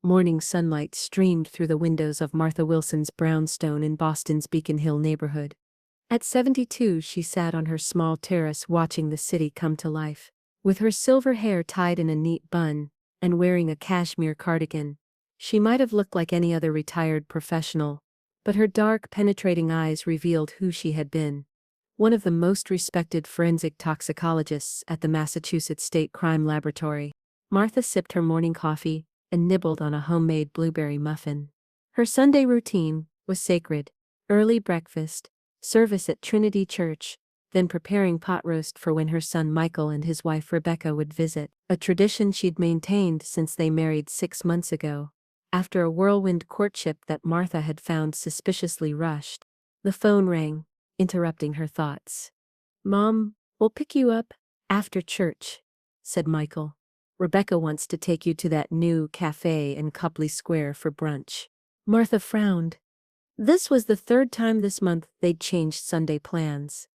Morning sunlight streamed through the windows of Martha Wilson's brownstone in Boston's Beacon Hill neighborhood. At 72, she sat on her small terrace watching the city come to life. With her silver hair tied in a neat bun, and wearing a cashmere cardigan, she might have looked like any other retired professional, but her dark, penetrating eyes revealed who she had been. One of the most respected forensic toxicologists at the Massachusetts State Crime Laboratory. Martha sipped her morning coffee and nibbled on a homemade blueberry muffin. Her Sunday routine was sacred: early breakfast, service at Trinity Church, then preparing pot roast for when her son Michael and his wife Rebecca would visit, a tradition she'd maintained since they married 6 months ago. After a whirlwind courtship that Martha had found suspiciously rushed, the phone rang, interrupting her thoughts. "Mom, we'll pick you up after church," said Michael. "Rebecca wants to take you to that new cafe in Copley Square for brunch." Martha frowned. This was the third time this month they'd changed Sunday plans.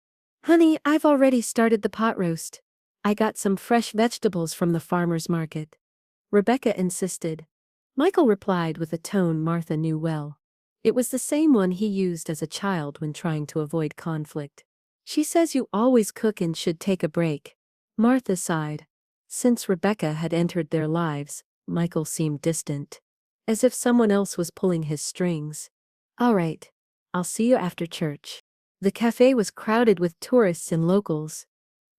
"Honey, I've already started the pot roast. I got some fresh vegetables from the farmer's market," Rebecca insisted. Michael replied with a tone Martha knew well. It was the same one he used as a child when trying to avoid conflict. "She says you always cook and should take a break." Martha sighed. Since Rebecca had entered their lives, Michael seemed distant, as if someone else was pulling his strings. "All right, I'll see you after church." The cafe was crowded with tourists and locals.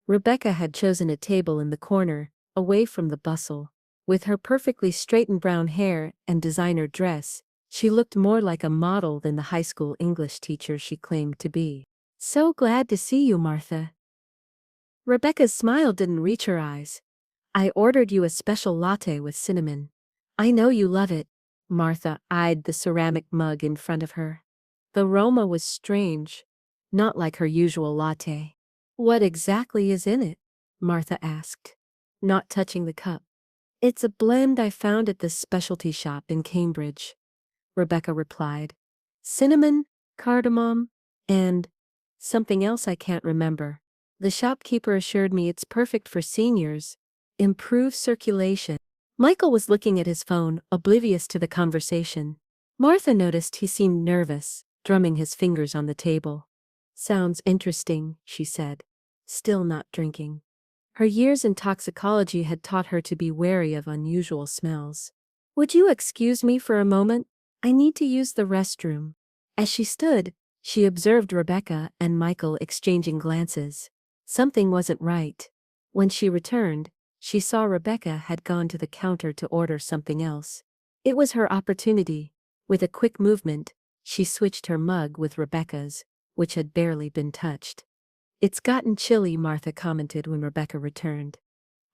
Rebecca had chosen a table in the corner, away from the bustle. With her perfectly straightened brown hair and designer dress, she looked more like a model than the high school English teacher she claimed to be. "So glad to see you, Martha." Rebecca's smile didn't reach her eyes. "I ordered you a special latte with cinnamon. I know you love it." Martha eyed the ceramic mug in front of her. The aroma was strange, not like her usual latte. "What exactly is in it?" Martha asked, not touching the cup. "It's a blend I found at this specialty shop in Cambridge," Rebecca replied. "Cinnamon, cardamom, and something else I can't remember. The shopkeeper assured me it's perfect for seniors. Improves circulation." Michael was looking at his phone, oblivious to the conversation. Martha noticed he seemed nervous, drumming his fingers on the table. "Sounds interesting," she said, still not drinking. Her years in toxicology had taught her to be wary of unusual smells. "Would you excuse me for a moment? I need to use the restroom." As she stood, she observed Rebecca and Michael exchanging glances. Something wasn't right. When she returned, she saw Rebecca had gone to the counter to order something else. It was her opportunity. With a quick movement, she switched her mug with Rebecca's, which had barely been touched. "It's gotten chilly," Martha commented when Rebecca returned.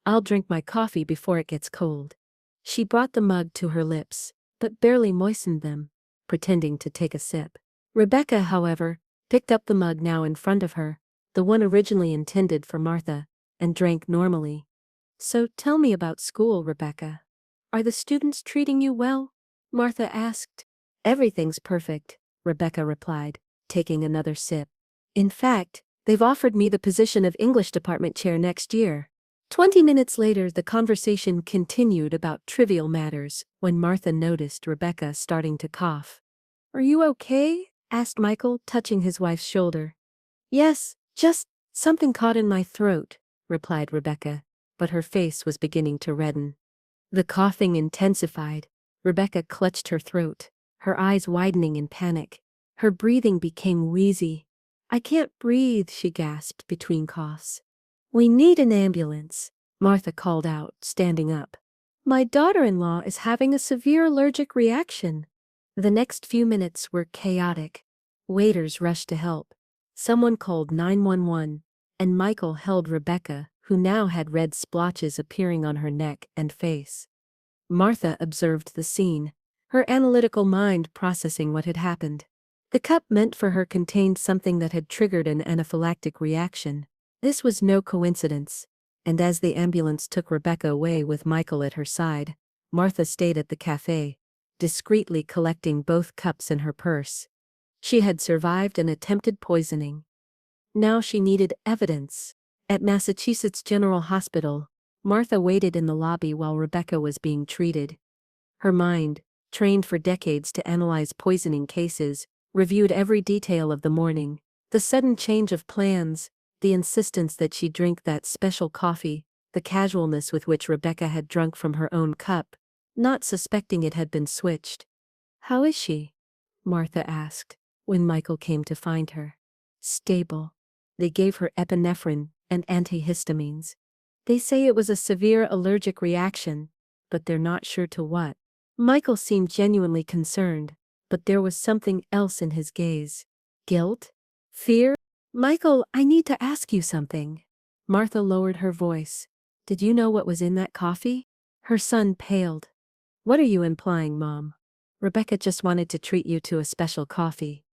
"I'll drink my coffee before it gets cold." She brought the mug to her lips, but barely moistened them, pretending to take a sip. Rebecca, however, picked up the mug now in front of her, the one originally intended for Martha, and drank normally. "So tell me about school, Rebecca. Are the students treating you well?" Martha asked. "Everything's perfect," Rebecca replied, taking another sip. "In fact, they've offered me the position of English department chair next year." 20 minutes later, the conversation continued about trivial matters when Martha noticed Rebecca starting to cough. "Are you okay?" asked Michael, touching his wife's shoulder. "Yes, just something caught in my throat," replied Rebecca, but her face was beginning to redden. The coughing intensified. Rebecca clutched her throat, her eyes widening in panic. Her breathing became wheezy. "I can't breathe," she gasped between coughs. "We need an ambulance," Martha called out, standing up. "My daughter-in-law is having a severe allergic reaction." The next few minutes were chaotic. Waiters rushed to help. Someone called 911, and Michael held Rebecca, who now had red splotches appearing on her neck and face. Martha observed the scene, her analytical mind processing what had happened. The cup meant for her contained something that had triggered an anaphylactic reaction. This was no coincidence, and as the ambulance took Rebecca away with Michael at her side, Martha stayed at the cafe, discreetly collecting both cups in her purse. She had survived an attempted poisoning. Now she needed evidence. At Massachusetts General Hospital, Martha waited in the lobby while Rebecca was being treated. Her mind, trained for decades to analyze poisoning cases, reviewed every detail of the morning. The sudden change of plans, the insistence that she drink that special coffee, the casualness with which Rebecca had drunk from her own cup, not suspecting it had been switched. "How is she?" Martha asked, when Michael came to find her. "Stable. They gave her epinephrine and antihistamines. They say it was a severe allergic reaction, but they're not sure to what." Michael seemed genuinely concerned, but there was something else in his gaze. Guilt? Fear? "Michael, I need to ask you something." Martha lowered her voice. "Did you know what was in that coffee?" Her son paled. "What are you implying, Mom?" "Rebecca just wanted to treat you to a special coffee.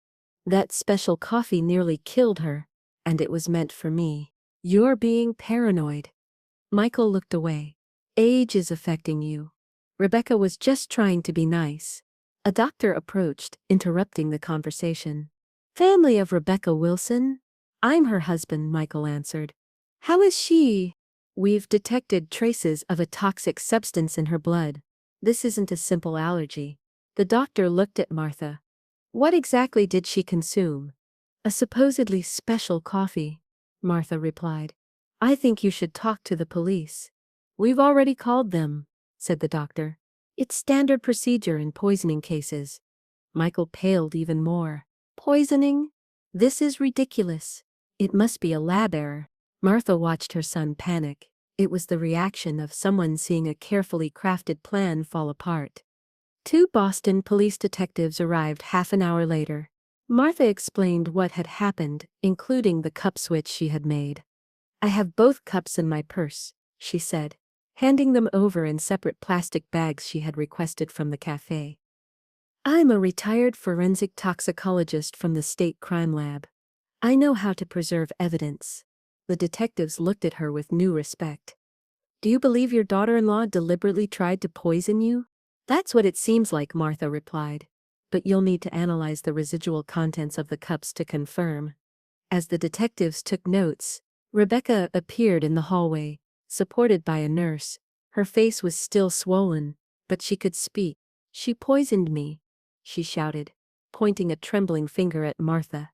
That special coffee nearly killed her, and it was meant for me." "You're being paranoid." Michael looked away. "Age is affecting you." Rebecca was just trying to be nice. A doctor approached, interrupting the conversation. "Family of Rebecca Wilson? I'm her husband," Michael answered. "How is she?" "We've detected traces of a toxic substance in her blood. This isn't a simple allergy." The doctor looked at Martha. "What exactly did she consume?" "A supposedly special coffee," Martha replied. "I think you should talk to the police." "We've already called them," said the doctor. "It's standard procedure in poisoning cases." Michael paled even more. "Poisoning? This is ridiculous. It must be a lab error." Martha watched her son panic. It was the reaction of someone seeing a carefully crafted plan fall apart. 2 Boston police detectives arrived half an hour later. Martha explained what had happened, including the cup switch she had made. "I have both cups in my purse," she said, handing them over in separate plastic bags she had requested from the cafe. "I'm a retired forensic toxicologist from the state crime lab. I know how to preserve evidence." The detectives looked at her with new respect. "Do you believe your daughter-in-law deliberately tried to poison you?" "That's what it seems like," Martha replied. "But you'll need to analyze the residual contents of the cups to confirm." As the detectives took notes, Rebecca appeared in the hallway, supported by a nurse. Her face was still swollen, but she could speak. "She poisoned me," she shouted, pointing a trembling finger at Martha.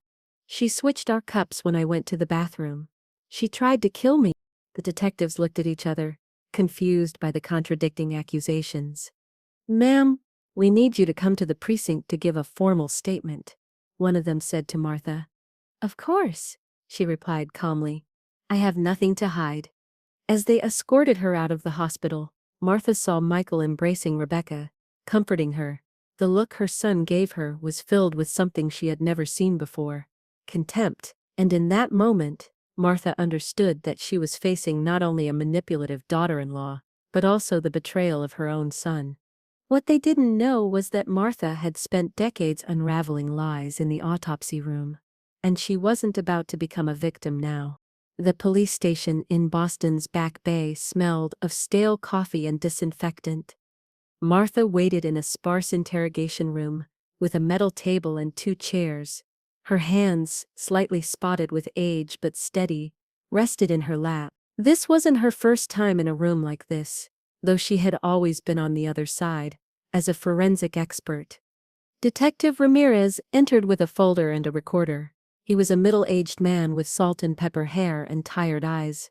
"She switched our cups when I went to the bathroom. She tried to kill me." The detectives looked at each other, confused by the contradicting accusations. "Ma'am, we need you to come to the precinct to give a formal statement," one of them said to Martha. "Of course," she replied calmly. "I have nothing to hide." As they escorted her out of the hospital, Martha saw Michael embracing Rebecca, comforting her. The look her son gave her was filled with something she had never seen before: contempt. And in that moment, Martha understood that she was facing not only a manipulative daughter-in-law, but also the betrayal of her own son. What they didn't know was that Martha had spent decades unraveling lies in the autopsy room, and she wasn't about to become a victim now. The police station in Boston's Back Bay smelled of stale coffee and disinfectant. Martha waited in a sparse interrogation room, with a metal table and 2 chairs. Her hands, slightly spotted with age but steady, rested in her lap. This wasn't her first time in a room like this, though she had always been on the other side, as a forensic expert. Detective Ramirez entered with a folder and a recorder. He was a middle-aged man with salt and pepper hair and tired eyes.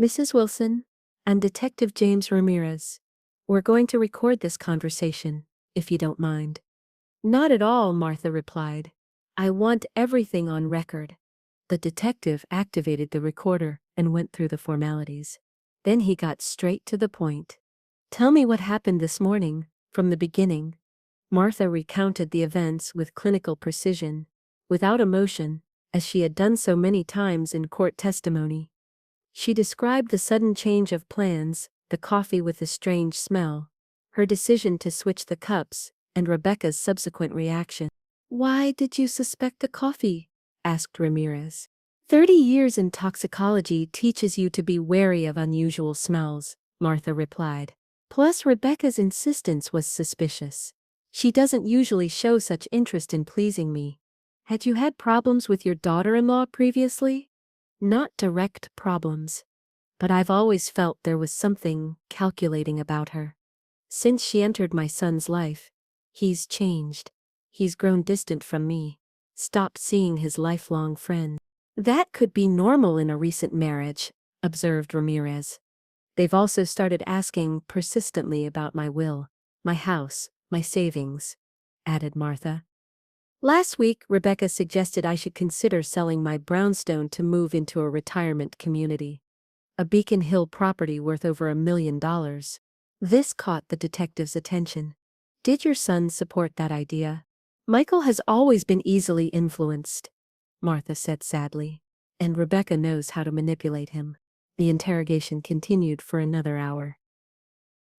"Mrs. Wilson, I'm Detective James Ramirez. We're going to record this conversation, if you don't mind." "Not at all," Martha replied. "I want everything on record." The detective activated the recorder and went through the formalities. Then he got straight to the point. "Tell me what happened this morning, from the beginning." Martha recounted the events with clinical precision, without emotion, as she had done so many times in court testimony. She described the sudden change of plans, the coffee with the strange smell, her decision to switch the cups, and Rebecca's subsequent reaction. "Why did you suspect the coffee?" asked Ramirez. 30 years in toxicology teaches you to be wary of unusual smells," Martha replied. "Plus, Rebecca's insistence was suspicious. She doesn't usually show such interest in pleasing me." "Had you had problems with your daughter-in-law previously?" "Not direct problems. But I've always felt there was something calculating about her." Since she entered my son's life, he's changed. He's grown distant from me. Stopped seeing his lifelong friend. That could be normal in a recent marriage, observed Ramirez. They've also started asking persistently about my will, my house, my savings, added Martha. Last week, Rebecca suggested I should consider selling my brownstone to move into a retirement community. A Beacon Hill property worth over $1 million. This caught the detective's attention. Did your son support that idea? Michael has always been easily influenced, Martha said sadly. And Rebecca knows how to manipulate him. The interrogation continued for another hour.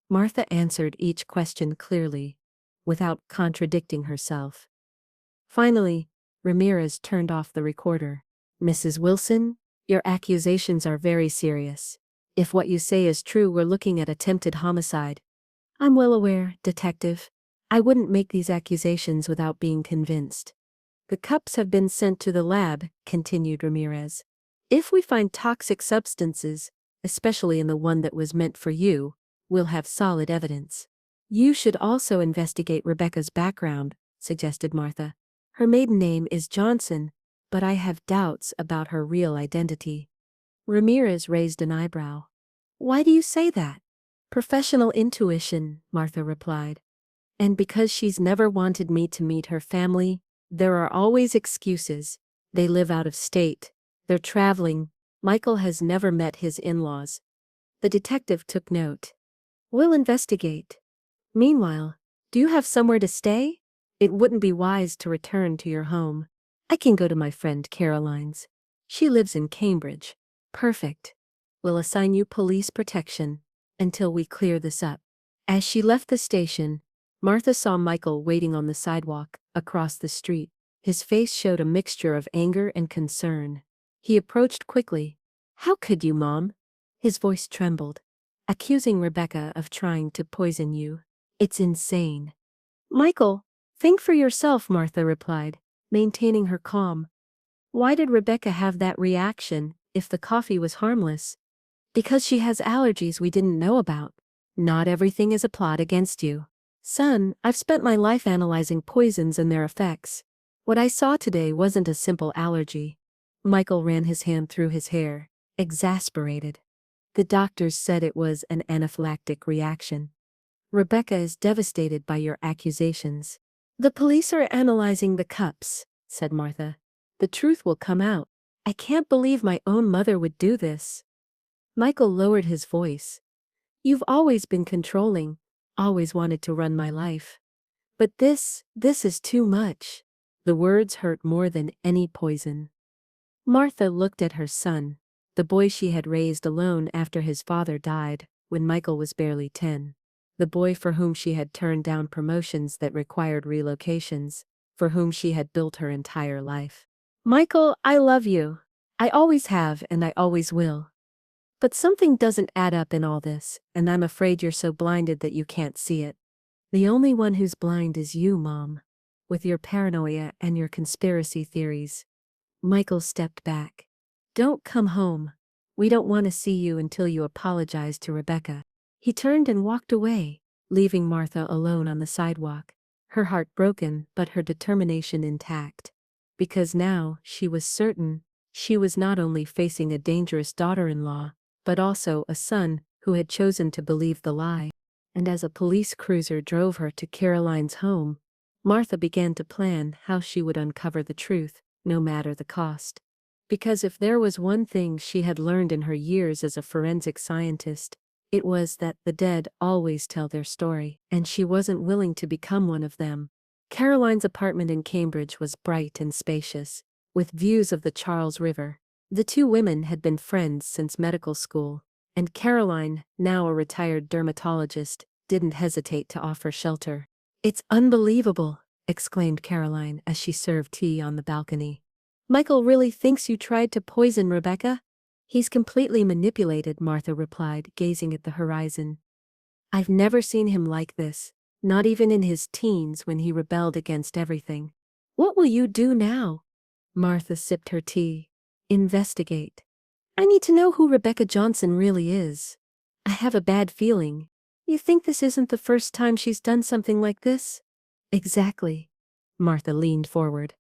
Martha answered each question clearly, without contradicting herself. Finally, Ramirez turned off the recorder. Mrs. Wilson, your accusations are very serious. If what you say is true, we're looking at attempted homicide. I'm well aware, Detective. I wouldn't make these accusations without being convinced. The cups have been sent to the lab, continued Ramirez. If we find toxic substances, especially in the one that was meant for you, we'll have solid evidence. You should also investigate Rebecca's background, suggested Martha. Her maiden name is Johnson, but I have doubts about her real identity. Ramirez raised an eyebrow. Why do you say that? Professional intuition, Martha replied. And because she's never wanted me to meet her family, there are always excuses. They live out of state. They're traveling. Michael has never met his in-laws. The detective took note. We'll investigate. Meanwhile, do you have somewhere to stay? It wouldn't be wise to return to your home. I can go to my friend Caroline's. She lives in Cambridge. Perfect. We'll assign you police protection until we clear this up. As she left the station, Martha saw Michael waiting on the sidewalk across the street. His face showed a mixture of anger and concern. He approached quickly. How could you, Mom? His voice trembled. Accusing Rebecca of trying to poison you. It's insane. Michael, think for yourself, Martha replied, maintaining her calm. Why did Rebecca have that reaction if the coffee was harmless? Because she has allergies we didn't know about. Not everything is a plot against you. Son, I've spent my life analyzing poisons and their effects. What I saw today wasn't a simple allergy. Michael ran his hand through his hair, exasperated. The doctors said it was an anaphylactic reaction. Rebecca is devastated by your accusations. The police are analyzing the cups, said Martha. The truth will come out. I can't believe my own mother would do this. Michael lowered his voice. You've always been controlling, always wanted to run my life. But this is too much. The words hurt more than any poison. Martha looked at her son, the boy she had raised alone after his father died, when Michael was barely 10. The boy for whom she had turned down promotions that required relocations, for whom she had built her entire life. Michael, I love you. I always have and I always will. But something doesn't add up in all this, and I'm afraid you're so blinded that you can't see it. The only one who's blind is you, Mom. With your paranoia and your conspiracy theories. Michael stepped back. Don't come home. We don't want to see you until you apologize to Rebecca. He turned and walked away, leaving Martha alone on the sidewalk, her heart broken but her determination intact. Because now, she was certain, she was not only facing a dangerous daughter-in-law, but also a son who had chosen to believe the lie. And as a police cruiser drove her to Caroline's home, Martha began to plan how she would uncover the truth, no matter the cost. Because if there was one thing she had learned in her years as a forensic scientist, it was that the dead always tell their story, and she wasn't willing to become one of them. Caroline's apartment in Cambridge was bright and spacious, with views of the Charles River. The two women had been friends since medical school, and Caroline, now a retired dermatologist, didn't hesitate to offer shelter. It's unbelievable, exclaimed Caroline as she served tea on the balcony. Michael really thinks you tried to poison Rebecca? He's completely manipulated, Martha replied, gazing at the horizon. I've never seen him like this, not even in his teens when he rebelled against everything. What will you do now? Martha sipped her tea. Investigate. I need to know who Rebecca Johnson really is. I have a bad feeling. You think this isn't the first time she's done something like this? Exactly. Martha leaned forward.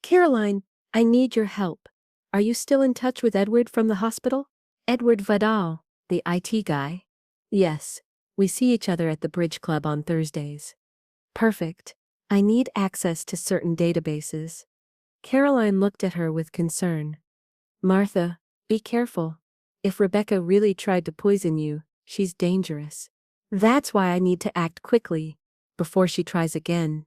Caroline, I need your help. Are you still in touch with Edward from the hospital? Edward Vidal, the IT guy? Yes. We see each other at the bridge club on Thursdays. Perfect. I need access to certain databases. Caroline looked at her with concern. Martha, be careful. If Rebecca really tried to poison you, she's dangerous. That's why I need to act quickly, before she tries again.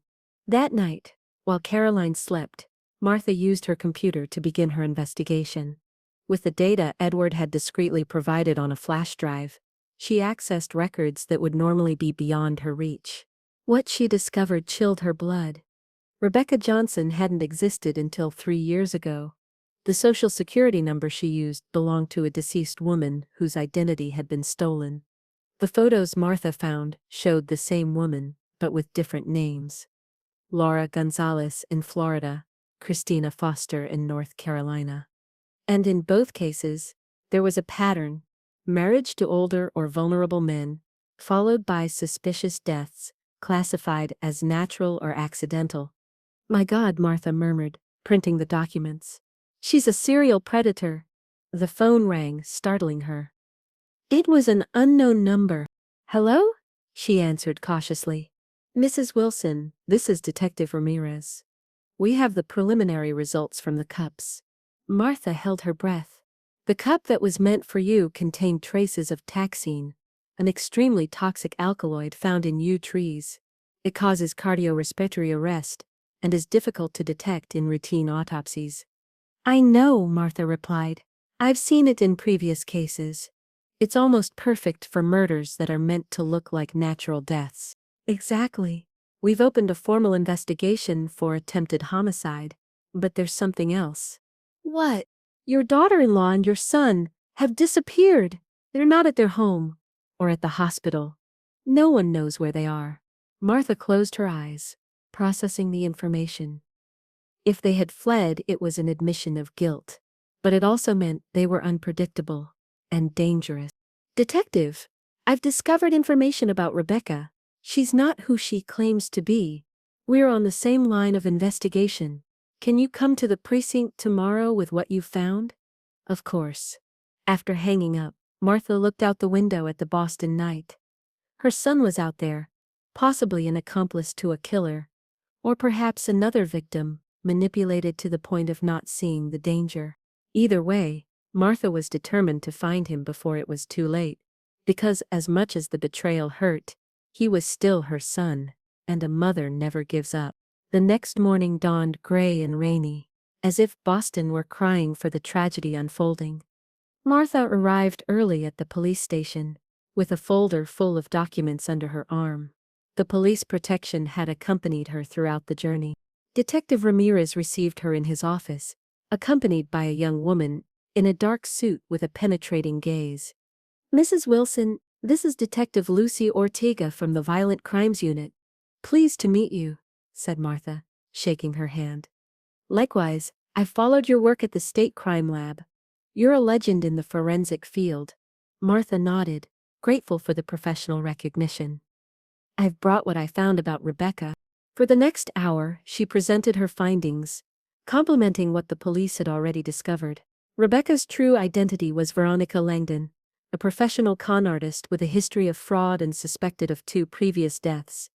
That night, while Caroline slept, Martha used her computer to begin her investigation. With the data Edward had discreetly provided on a flash drive, she accessed records that would normally be beyond her reach. What she discovered chilled her blood. Rebecca Johnson hadn't existed until 3 years ago. The social security number she used belonged to a deceased woman whose identity had been stolen. The photos Martha found showed the same woman, but with different names. Laura Gonzalez in Florida, Christina Foster in North Carolina. And in both cases, there was a pattern: marriage to older or vulnerable men, followed by suspicious deaths, classified as natural or accidental. My God, Martha murmured, printing the documents. She's a serial predator. The phone rang, startling her. It was an unknown number. Hello? She answered cautiously. Mrs. Wilson, this is Detective Ramirez. We have the preliminary results from the cups. Martha held her breath. The cup that was meant for you contained traces of taxine, an extremely toxic alkaloid found in yew trees. It causes cardiorespiratory arrest and is difficult to detect in routine autopsies. I know, Martha replied. I've seen it in previous cases. It's almost perfect for murders that are meant to look like natural deaths. Exactly. We've opened a formal investigation for attempted homicide, but there's something else. What? Your daughter-in-law and your son have disappeared. They're not at their home or at the hospital. No one knows where they are. Martha closed her eyes, processing the information. If they had fled, it was an admission of guilt, but it also meant they were unpredictable and dangerous. Detective, I've discovered information about Rebecca. She's not who she claims to be. We're on the same line of investigation. Can you come to the precinct tomorrow with what you've found? Of course. After hanging up, Martha looked out the window at the Boston night. Her son was out there, possibly an accomplice to a killer, or perhaps another victim, manipulated to the point of not seeing the danger. Either way, Martha was determined to find him before it was too late, because as much as the betrayal hurt, he was still her son, and a mother never gives up. The next morning dawned gray and rainy, as if Boston were crying for the tragedy unfolding. Martha arrived early at the police station, with a folder full of documents under her arm. The police protection had accompanied her throughout the journey. Detective Ramirez received her in his office, accompanied by a young woman in a dark suit with a penetrating gaze. Mrs. Wilson, this is Detective Lucy Ortega from the Violent Crimes Unit. Pleased to meet you, said Martha, shaking her hand. Likewise, I've followed your work at the State Crime Lab. You're a legend in the forensic field. Martha nodded, grateful for the professional recognition. I've brought what I found about Rebecca. For the next hour, she presented her findings, complimenting what the police had already discovered. Rebecca's true identity was Veronica Langdon, a professional con artist with a history of fraud and suspected of 2 previous deaths,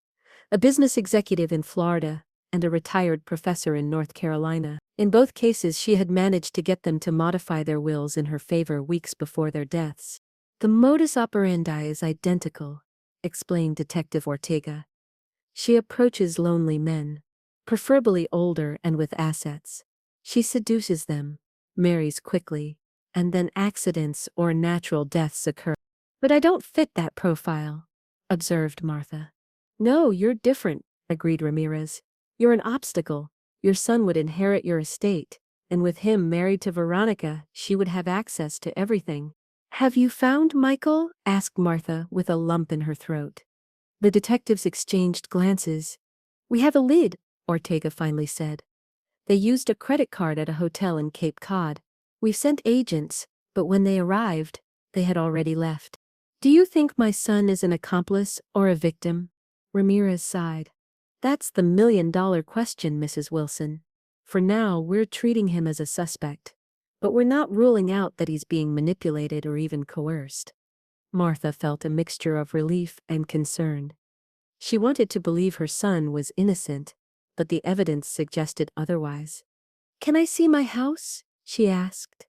a business executive in Florida, and a retired professor in North Carolina. In both cases, she had managed to get them to modify their wills in her favor weeks before their deaths. The modus operandi is identical, explained Detective Ortega. She approaches lonely men, preferably older and with assets. She seduces them, marries quickly, and then accidents or natural deaths occur. But I don't fit that profile, observed Martha. No, you're different, agreed Ramirez. You're an obstacle. Your son would inherit your estate, and with him married to Veronica, she would have access to everything. Have you found Michael? Asked Martha with a lump in her throat. The detectives exchanged glances. We have a lead, Ortega finally said. They used a credit card at a hotel in Cape Cod. We've sent agents, but when they arrived, they had already left. Do you think my son is an accomplice or a victim? Ramirez sighed. That's the million-dollar question, Mrs. Wilson. For now, we're treating him as a suspect. But we're not ruling out that he's being manipulated or even coerced. Martha felt a mixture of relief and concern. She wanted to believe her son was innocent, but the evidence suggested otherwise. Can I see my house? She asked.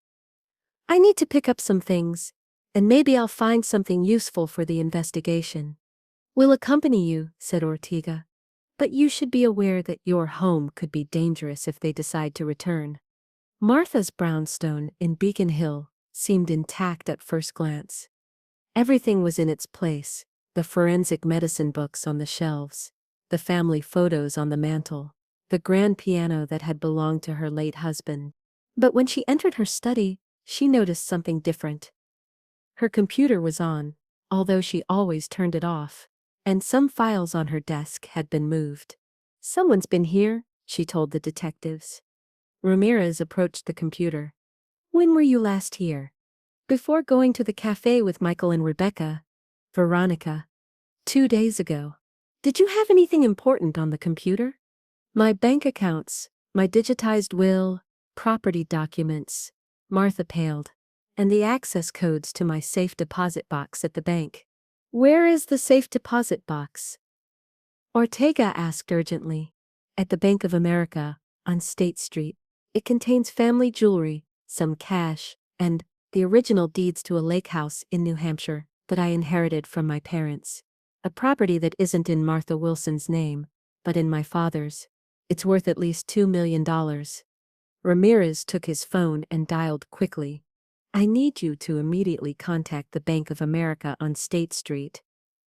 I need to pick up some things, and maybe I'll find something useful for the investigation. We'll accompany you, said Ortega. But you should be aware that your home could be dangerous if they decide to return. Martha's brownstone in Beacon Hill seemed intact at first glance. Everything was in its place, the forensic medicine books on the shelves, the family photos on the mantel, the grand piano that had belonged to her late husband. But when she entered her study, she noticed something different. Her computer was on, although she always turned it off, and some files on her desk had been moved. Someone's been here, she told the detectives. Ramirez approached the computer. When were you last here? Before going to the cafe with Michael and Rebecca. Veronica. 2 days ago. Did you have anything important on the computer? My bank accounts, my digitized will, property documents. Martha paled. And the access codes to my safe deposit box at the bank. Where is the safe deposit box? Ortega asked urgently. At the Bank of America, on State Street. It contains family jewelry, some cash, and the original deeds to a lake house in New Hampshire that I inherited from my parents. A property that isn't in Martha Wilson's name, but in my father's. It's worth at least $2 million. Ramirez took his phone and dialed quickly. I need you to immediately contact the Bank of America on State Street.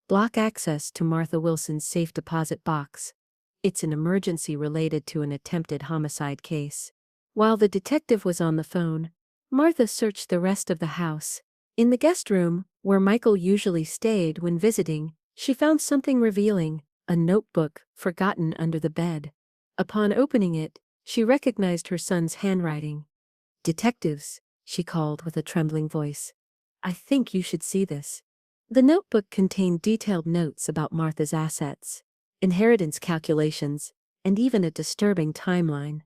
Block access to Martha Wilson's safe deposit box. It's an emergency related to an attempted homicide case. While the detective was on the phone, Martha searched the rest of the house. In the guest room, where Michael usually stayed when visiting, she found something revealing, a notebook forgotten under the bed. Upon opening it, she recognized her son's handwriting. Detectives, she called with a trembling voice. I think you should see this. The notebook contained detailed notes about Martha's assets, inheritance calculations, and even a disturbing timeline.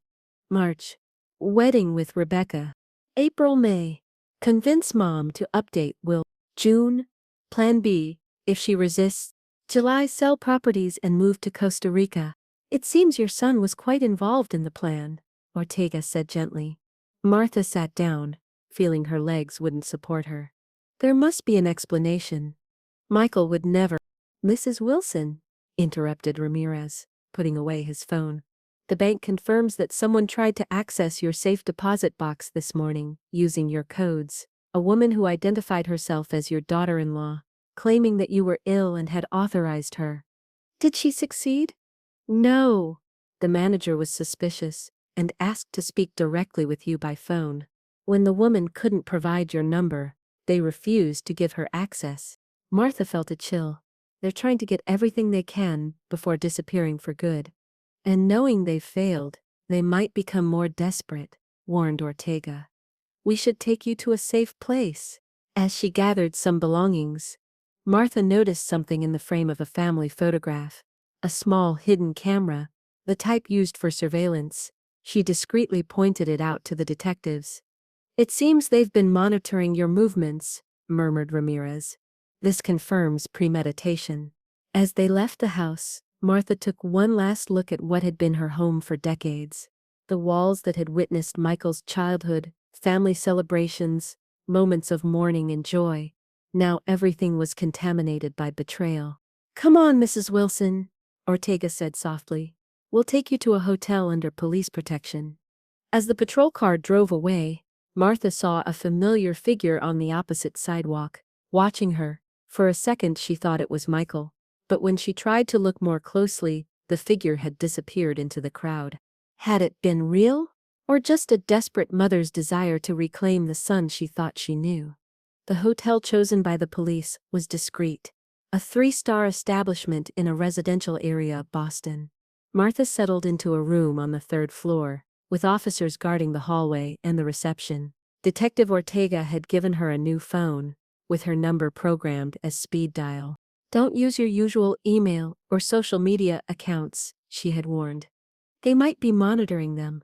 March. Wedding with Rebecca. April, May. Convince mom to update will. June. Plan B, if she resists. July, sell properties and move to Costa Rica. It seems your son was quite involved in the plan, Ortega said gently. Martha sat down, feeling her legs wouldn't support her. There must be an explanation. Michael would never. Mrs. Wilson, interrupted Ramirez, putting away his phone. The bank confirms that someone tried to access your safe deposit box this morning, using your codes. A woman who identified herself as your daughter-in-law, claiming that you were ill and had authorized her. Did she succeed? No. The manager was suspicious and asked to speak directly with you by phone. When the woman couldn't provide your number, they refused to give her access. Martha felt a chill. They're trying to get everything they can before disappearing for good. And knowing they've failed, they might become more desperate, warned Ortega. We should take you to a safe place. As she gathered some belongings, Martha noticed something in the frame of a family photograph. A small hidden camera, the type used for surveillance. She discreetly pointed it out to the detectives. It seems they've been monitoring your movements, murmured Ramirez. This confirms premeditation. As they left the house, Martha took one last look at what had been her home for decades. The walls that had witnessed Michael's childhood, family celebrations, moments of mourning and joy. Now everything was contaminated by betrayal. Come on, Mrs. Wilson, Ortega said softly. We'll take you to a hotel under police protection. As the patrol car drove away, Martha saw a familiar figure on the opposite sidewalk, watching her. For a second she thought it was Michael. But when she tried to look more closely, the figure had disappeared into the crowd. Had it been real? Or just a desperate mother's desire to reclaim the son she thought she knew? The hotel chosen by the police was discreet. A 3-star establishment in a residential area of Boston. Martha settled into a room on the 3rd floor, with officers guarding the hallway and the reception. Detective Ortega had given her a new phone, with her number programmed as speed dial. Don't use your usual email or social media accounts, she had warned. They might be monitoring them.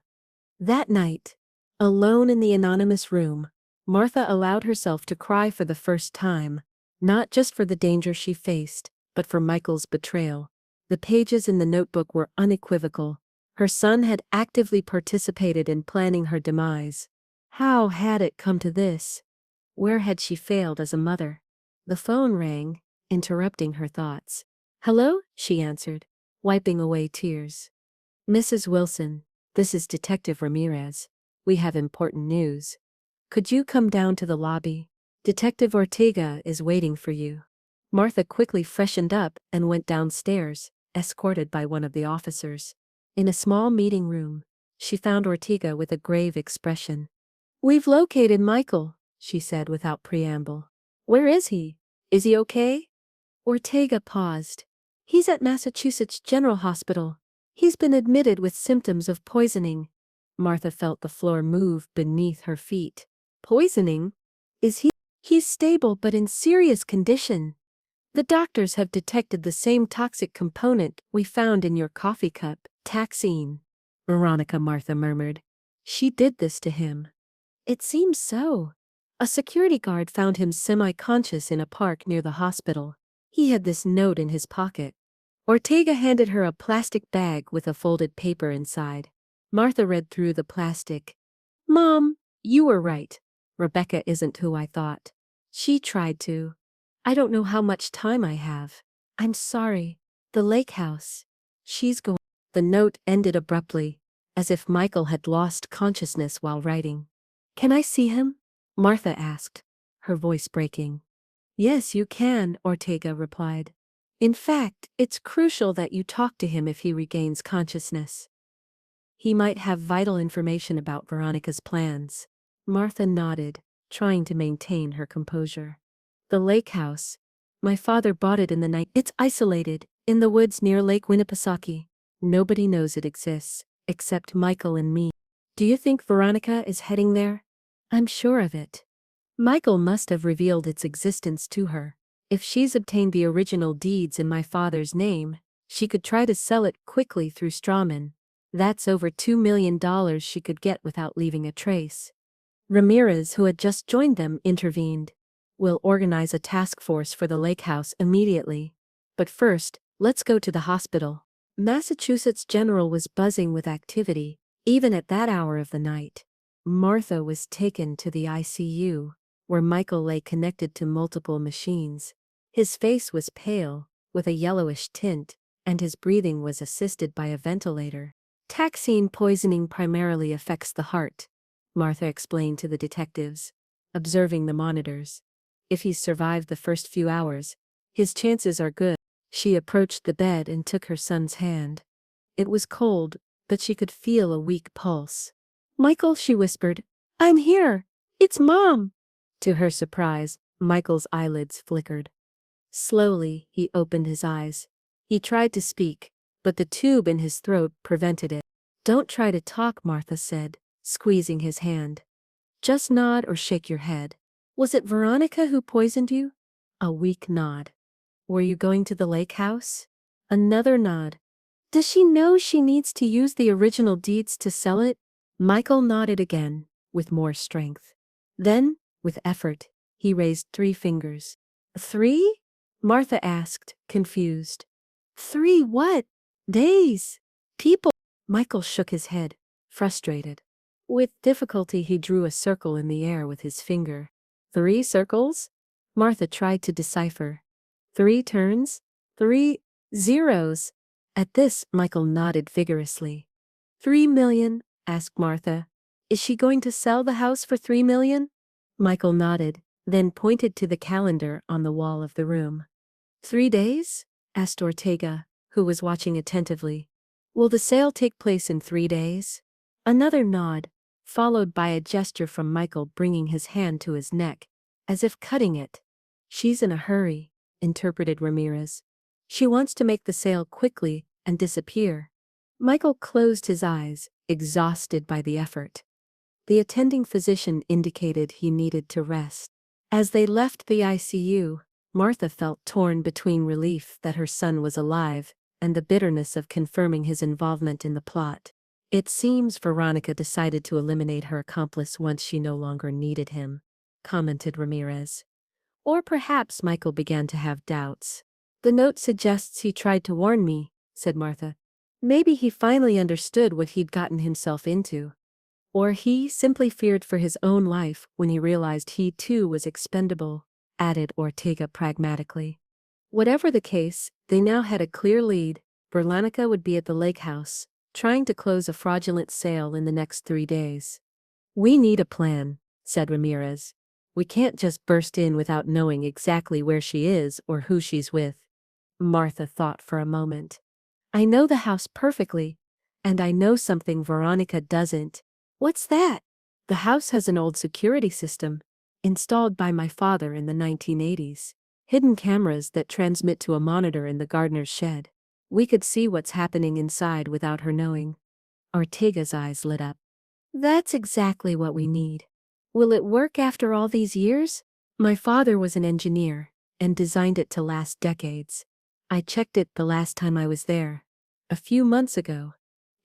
That night, alone in the anonymous room, Martha allowed herself to cry for the first time, not just for the danger she faced, but for Michael's betrayal. The pages in the notebook were unequivocal. Her son had actively participated in planning her demise. How had it come to this? Where had she failed as a mother? The phone rang, interrupting her thoughts. "Hello?" she answered, wiping away tears. "Mrs. Wilson, this is Detective Ramirez. We have important news. Could you come down to the lobby? Detective Ortega is waiting for you." Martha quickly freshened up and went downstairs, escorted by one of the officers. In a small meeting room, she found Ortega with a grave expression. "We've located Michael," she said without preamble. "Where is he? Is he okay?" Ortega paused. "He's at Massachusetts General Hospital. He's been admitted with symptoms of poisoning." Martha felt the floor move beneath her feet. "Poisoning? Is he? He's stable but in serious condition. The doctors have detected the same toxic component we found in your coffee cup, taxine." "Veronica," Martha murmured. "She did this to him." "It seems so. A security guard found him semi-conscious in a park near the hospital. He had this note in his pocket." Ortega handed her a plastic bag with a folded paper inside. Martha read through the plastic. "Mom, you were right. Rebecca isn't who I thought. She tried to. I don't know how much time I have. I'm sorry. The lake house. She's going." The note ended abruptly, as if Michael had lost consciousness while writing. "Can I see him?" Martha asked, her voice breaking. "Yes, you can," Ortega replied. "In fact, it's crucial that you talk to him if he regains consciousness. He might have vital information about Veronica's plans." Martha nodded, trying to maintain her composure. "The lake house. My father bought it in the night. It's isolated, in the woods near Lake Winnipesaukee. Nobody knows it exists, except Michael and me. Do you think Veronica is heading there?" "I'm sure of it. Michael must have revealed its existence to her. If she's obtained the original deeds in my father's name, she could try to sell it quickly through strawman. That's over $2 million she could get without leaving a trace." Ramirez, who had just joined them, intervened. "We'll organize a task force for the lake house immediately. But first, let's go to the hospital." Massachusetts General was buzzing with activity, even at that hour of the night. Martha was taken to the ICU, where Michael lay connected to multiple machines. His face was pale, with a yellowish tint, and his breathing was assisted by a ventilator. "Taxine poisoning primarily affects the heart," Martha explained to the detectives, observing the monitors. "If he's survived the first few hours, his chances are good." She approached the bed and took her son's hand. It was cold, but she could feel a weak pulse. "Michael," she whispered. "I'm here. It's Mom." To her surprise, Michael's eyelids flickered. Slowly, he opened his eyes. He tried to speak, but the tube in his throat prevented it. "Don't try to talk," Martha said, squeezing his hand. "Just nod or shake your head. Was it Veronica who poisoned you?" A weak nod. "Were you going to the lake house?" Another nod. "Does she know she needs to use the original deeds to sell it?" Michael nodded again, with more strength. Then, with effort, he raised 3 fingers. "3?" Martha asked, confused. "3 what? Days? People?" Michael shook his head, frustrated. With difficulty he drew a circle in the air with his finger. 3 circles? Martha tried to decipher. 3 turns? 3 zeros? At this, Michael nodded vigorously. 3 million? Asked Martha. "Is she going to sell the house for 3 million? Michael nodded, then pointed to the calendar on the wall of the room. 3 days? Asked Ortega, who was watching attentively. "Will the sale take place in 3 days? Another nod, followed by a gesture from Michael bringing his hand to his neck, as if cutting it. "She's in a hurry," interpreted Ramirez. "She wants to make the sale quickly and disappear." Michael closed his eyes, exhausted by the effort. The attending physician indicated he needed to rest. As they left the ICU, Martha felt torn between relief that her son was alive and the bitterness of confirming his involvement in the plot. It seems Veronica decided to eliminate her accomplice once she no longer needed him, commented Ramirez. Or perhaps Michael began to have doubts. The note suggests he tried to warn me, said Martha. Maybe he finally understood what he'd gotten himself into. Or he simply feared for his own life when he realized he too was expendable, added Ortega pragmatically. Whatever the case, they now had a clear lead. Veronica would be at the lake house, trying to close a fraudulent sale in the next 3 days. We need a plan, said Ramirez. We can't just burst in without knowing exactly where she is or who she's with. Martha thought for a moment. I know the house perfectly, and I know something Veronica doesn't. What's that? The house has an old security system, installed by my father in the 1980s. Hidden cameras that transmit to a monitor in the gardener's shed. We could see what's happening inside without her knowing. Ortega's eyes lit up. That's exactly what we need. Will it work after all these years? My father was an engineer and designed it to last decades. I checked it the last time I was there. A few months ago.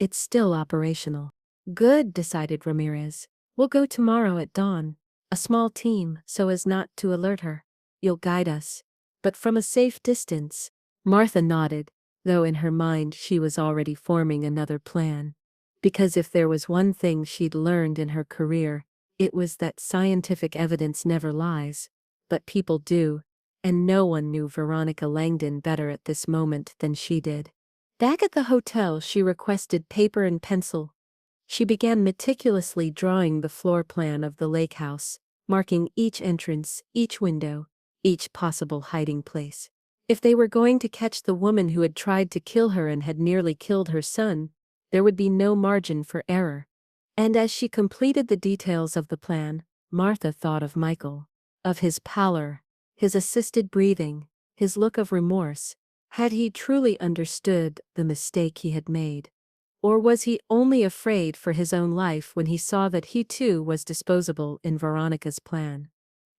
It's still operational. Good, decided Ramirez. We'll go tomorrow at dawn. A small team, so as not to alert her. You'll guide us. But from a safe distance. Martha nodded, though in her mind she was already forming another plan. Because if there was one thing she'd learned in her career, it was that scientific evidence never lies. But people do, and no one knew Veronica Langdon better at this moment than she did. Back at the hotel, she requested paper and pencil. She began meticulously drawing the floor plan of the lake house, marking each entrance, each window, each possible hiding place. If they were going to catch the woman who had tried to kill her and had nearly killed her son, there would be no margin for error. And as she completed the details of the plan, Martha thought of Michael, of his pallor, his assisted breathing, his look of remorse. Had he truly understood the mistake he had made? Or was he only afraid for his own life when he saw that he too was disposable in Veronica's plan?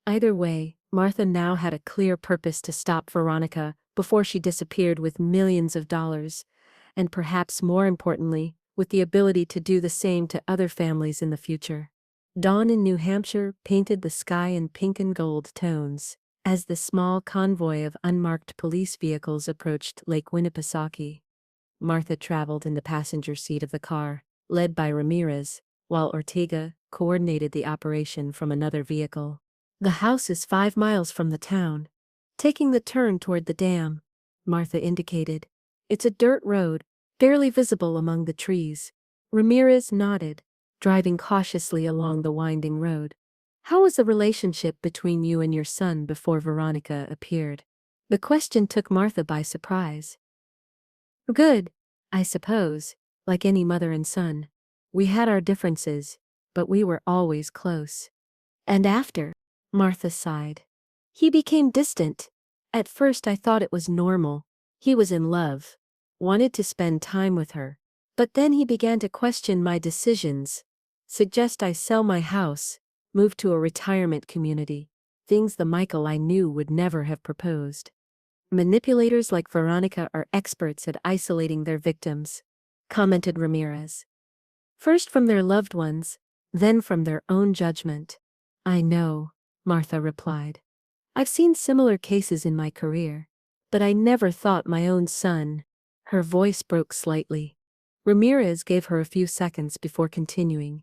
Either way, Martha now had a clear purpose to stop Veronica before she disappeared with millions of dollars, and perhaps more importantly, with the ability to do the same to other families in the future. Dawn in New Hampshire painted the sky in pink and gold tones as the small convoy of unmarked police vehicles approached Lake Winnipesaukee. Martha traveled in the passenger seat of the car, led by Ramirez, while Ortega coordinated the operation from another vehicle. The house is 5 miles from the town. Taking the turn toward the dam, Martha indicated. It's a dirt road, barely visible among the trees. Ramirez nodded, driving cautiously along the winding road. How was the relationship between you and your son before Veronica appeared? The question took Martha by surprise. Good, I suppose, like any mother and son. We had our differences, but we were always close. And after, Martha sighed. He became distant. At first I thought it was normal. He was in love, wanted to spend time with her. But then he began to question my decisions, suggest I sell my house, move to a retirement community, things the Michael I knew would never have proposed. Manipulators like Veronica are experts at isolating their victims, commented Ramirez. First from their loved ones, then from their own judgment. I know, Martha replied. I've seen similar cases in my career, but I never thought my own son. Her voice broke slightly. Ramirez gave her a few seconds before continuing.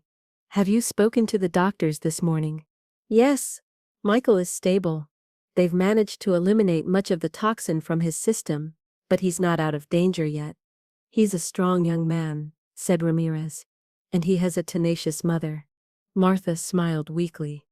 Have you spoken to the doctors this morning? Yes. Michael is stable. They've managed to eliminate much of the toxin from his system, but he's not out of danger yet. He's a strong young man, said Ramirez, and he has a tenacious mother. Martha smiled weakly.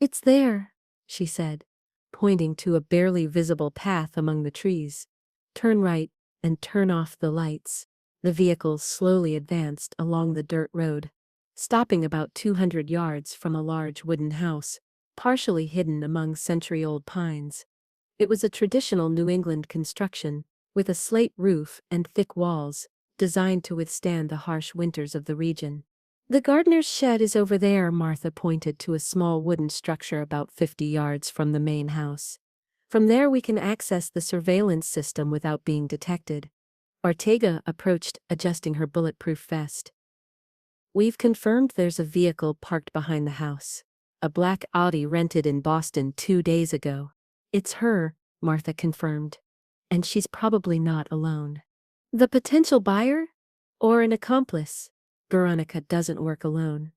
It's there, she said, pointing to a barely visible path among the trees. Turn right and turn off the lights. The vehicle slowly advanced along the dirt road, stopping about 200 yards from a large wooden house, partially hidden among century-old pines. It was a traditional New England construction, with a slate roof and thick walls, designed to withstand the harsh winters of the region. The gardener's shed is over there, Martha pointed to a small wooden structure about 50 yards from the main house. From there we can access the surveillance system without being detected. Ortega approached, adjusting her bulletproof vest. We've confirmed there's a vehicle parked behind the house. A black Audi rented in Boston 2 days ago. It's her, Martha confirmed. And she's probably not alone. The potential buyer? Or an accomplice? Veronica doesn't work alone.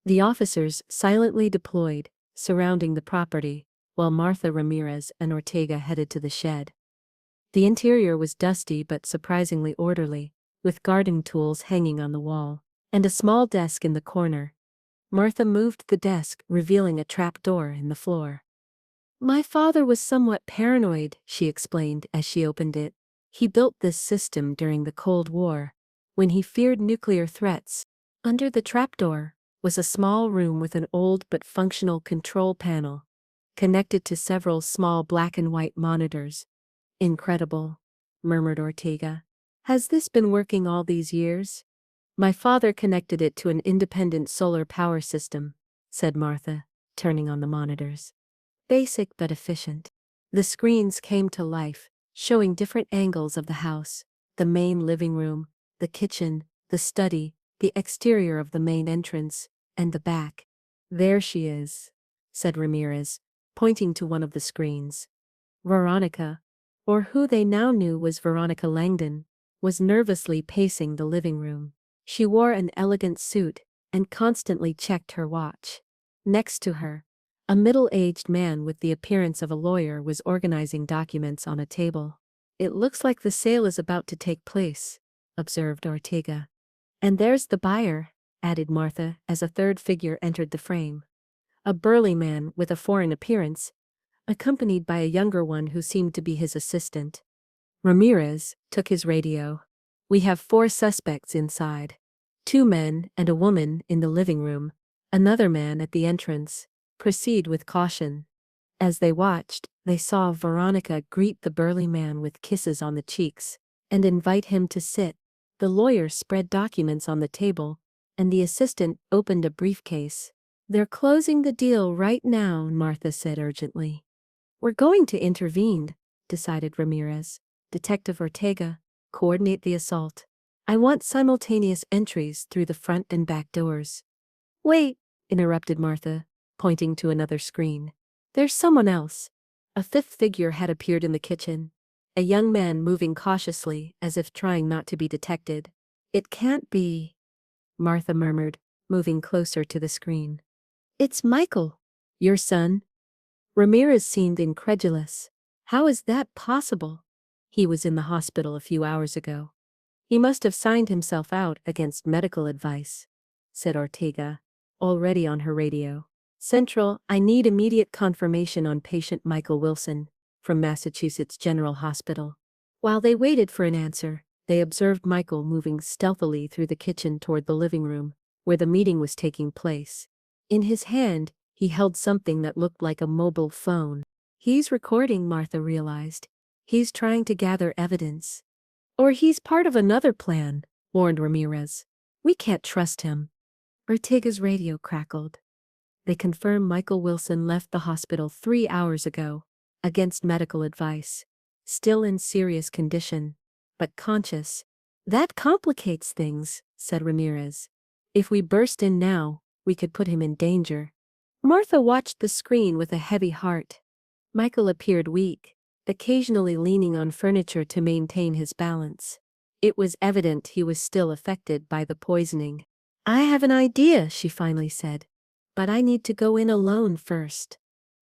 The officers silently deployed, surrounding the property, while Martha, Ramirez, and Ortega headed to the shed. The interior was dusty but surprisingly orderly, with garden tools hanging on the wall, and a small desk in the corner. Martha moved the desk, revealing a trapdoor in the floor. My father was somewhat paranoid, she explained as she opened it. He built this system during the Cold War, when he feared nuclear threats. Under the trapdoor was a small room with an old but functional control panel, connected to several small black and white monitors. Incredible, murmured Ortega. Has this been working all these years? My father connected it to an independent solar power system, said Martha, turning on the monitors. Basic but efficient. The screens came to life, showing different angles of the house: the main living room, the kitchen, the study, the exterior of the main entrance, and the back. There she is, said Ramirez, pointing to one of the screens. Veronica, or who they now knew was Veronica Langdon, was nervously pacing the living room. She wore an elegant suit and constantly checked her watch. Next to her, a middle-aged man with the appearance of a lawyer was organizing documents on a table. It looks like the sale is about to take place, observed Ortega. And there's the buyer, added Martha as a third figure entered the frame. A burly man with a foreign appearance, accompanied by a younger one who seemed to be his assistant. Ramirez took his radio. We have 4 suspects inside. 2 men and a woman in the living room, another man at the entrance. Proceed with caution. As they watched, they saw Veronica greet the burly man with kisses on the cheeks and invite him to sit. The lawyer spread documents on the table, and the assistant opened a briefcase. They're closing the deal right now, Martha said urgently. We're going to intervene, decided Ramirez. Detective Ortega, coordinate the assault. I want simultaneous entries through the front and back doors. Wait, interrupted Martha, pointing to another screen. There's someone else. A 5th figure had appeared in the kitchen. A young man moving cautiously, as if trying not to be detected. It can't be, Martha murmured, moving closer to the screen. It's Michael. Your son? Ramirez seemed incredulous. How is that possible? He was in the hospital a few hours ago. He must have signed himself out against medical advice, said Ortega, already on her radio. Central, I need immediate confirmation on patient Michael Wilson, from Massachusetts General Hospital. While they waited for an answer, they observed Michael moving stealthily through the kitchen toward the living room, where the meeting was taking place. In his hand, he held something that looked like a mobile phone. He's recording, Martha realized. He's trying to gather evidence. Or he's part of another plan, warned Ramirez. We can't trust him. Ortega's radio crackled. They confirmed Michael Wilson left the hospital 3 hours ago, against medical advice. Still in serious condition, but conscious. That complicates things, said Ramirez. If we burst in now, we could put him in danger. Martha watched the screen with a heavy heart. Michael appeared weak, occasionally leaning on furniture to maintain his balance. It was evident he was still affected by the poisoning. I have an idea, she finally said. But I need to go in alone first.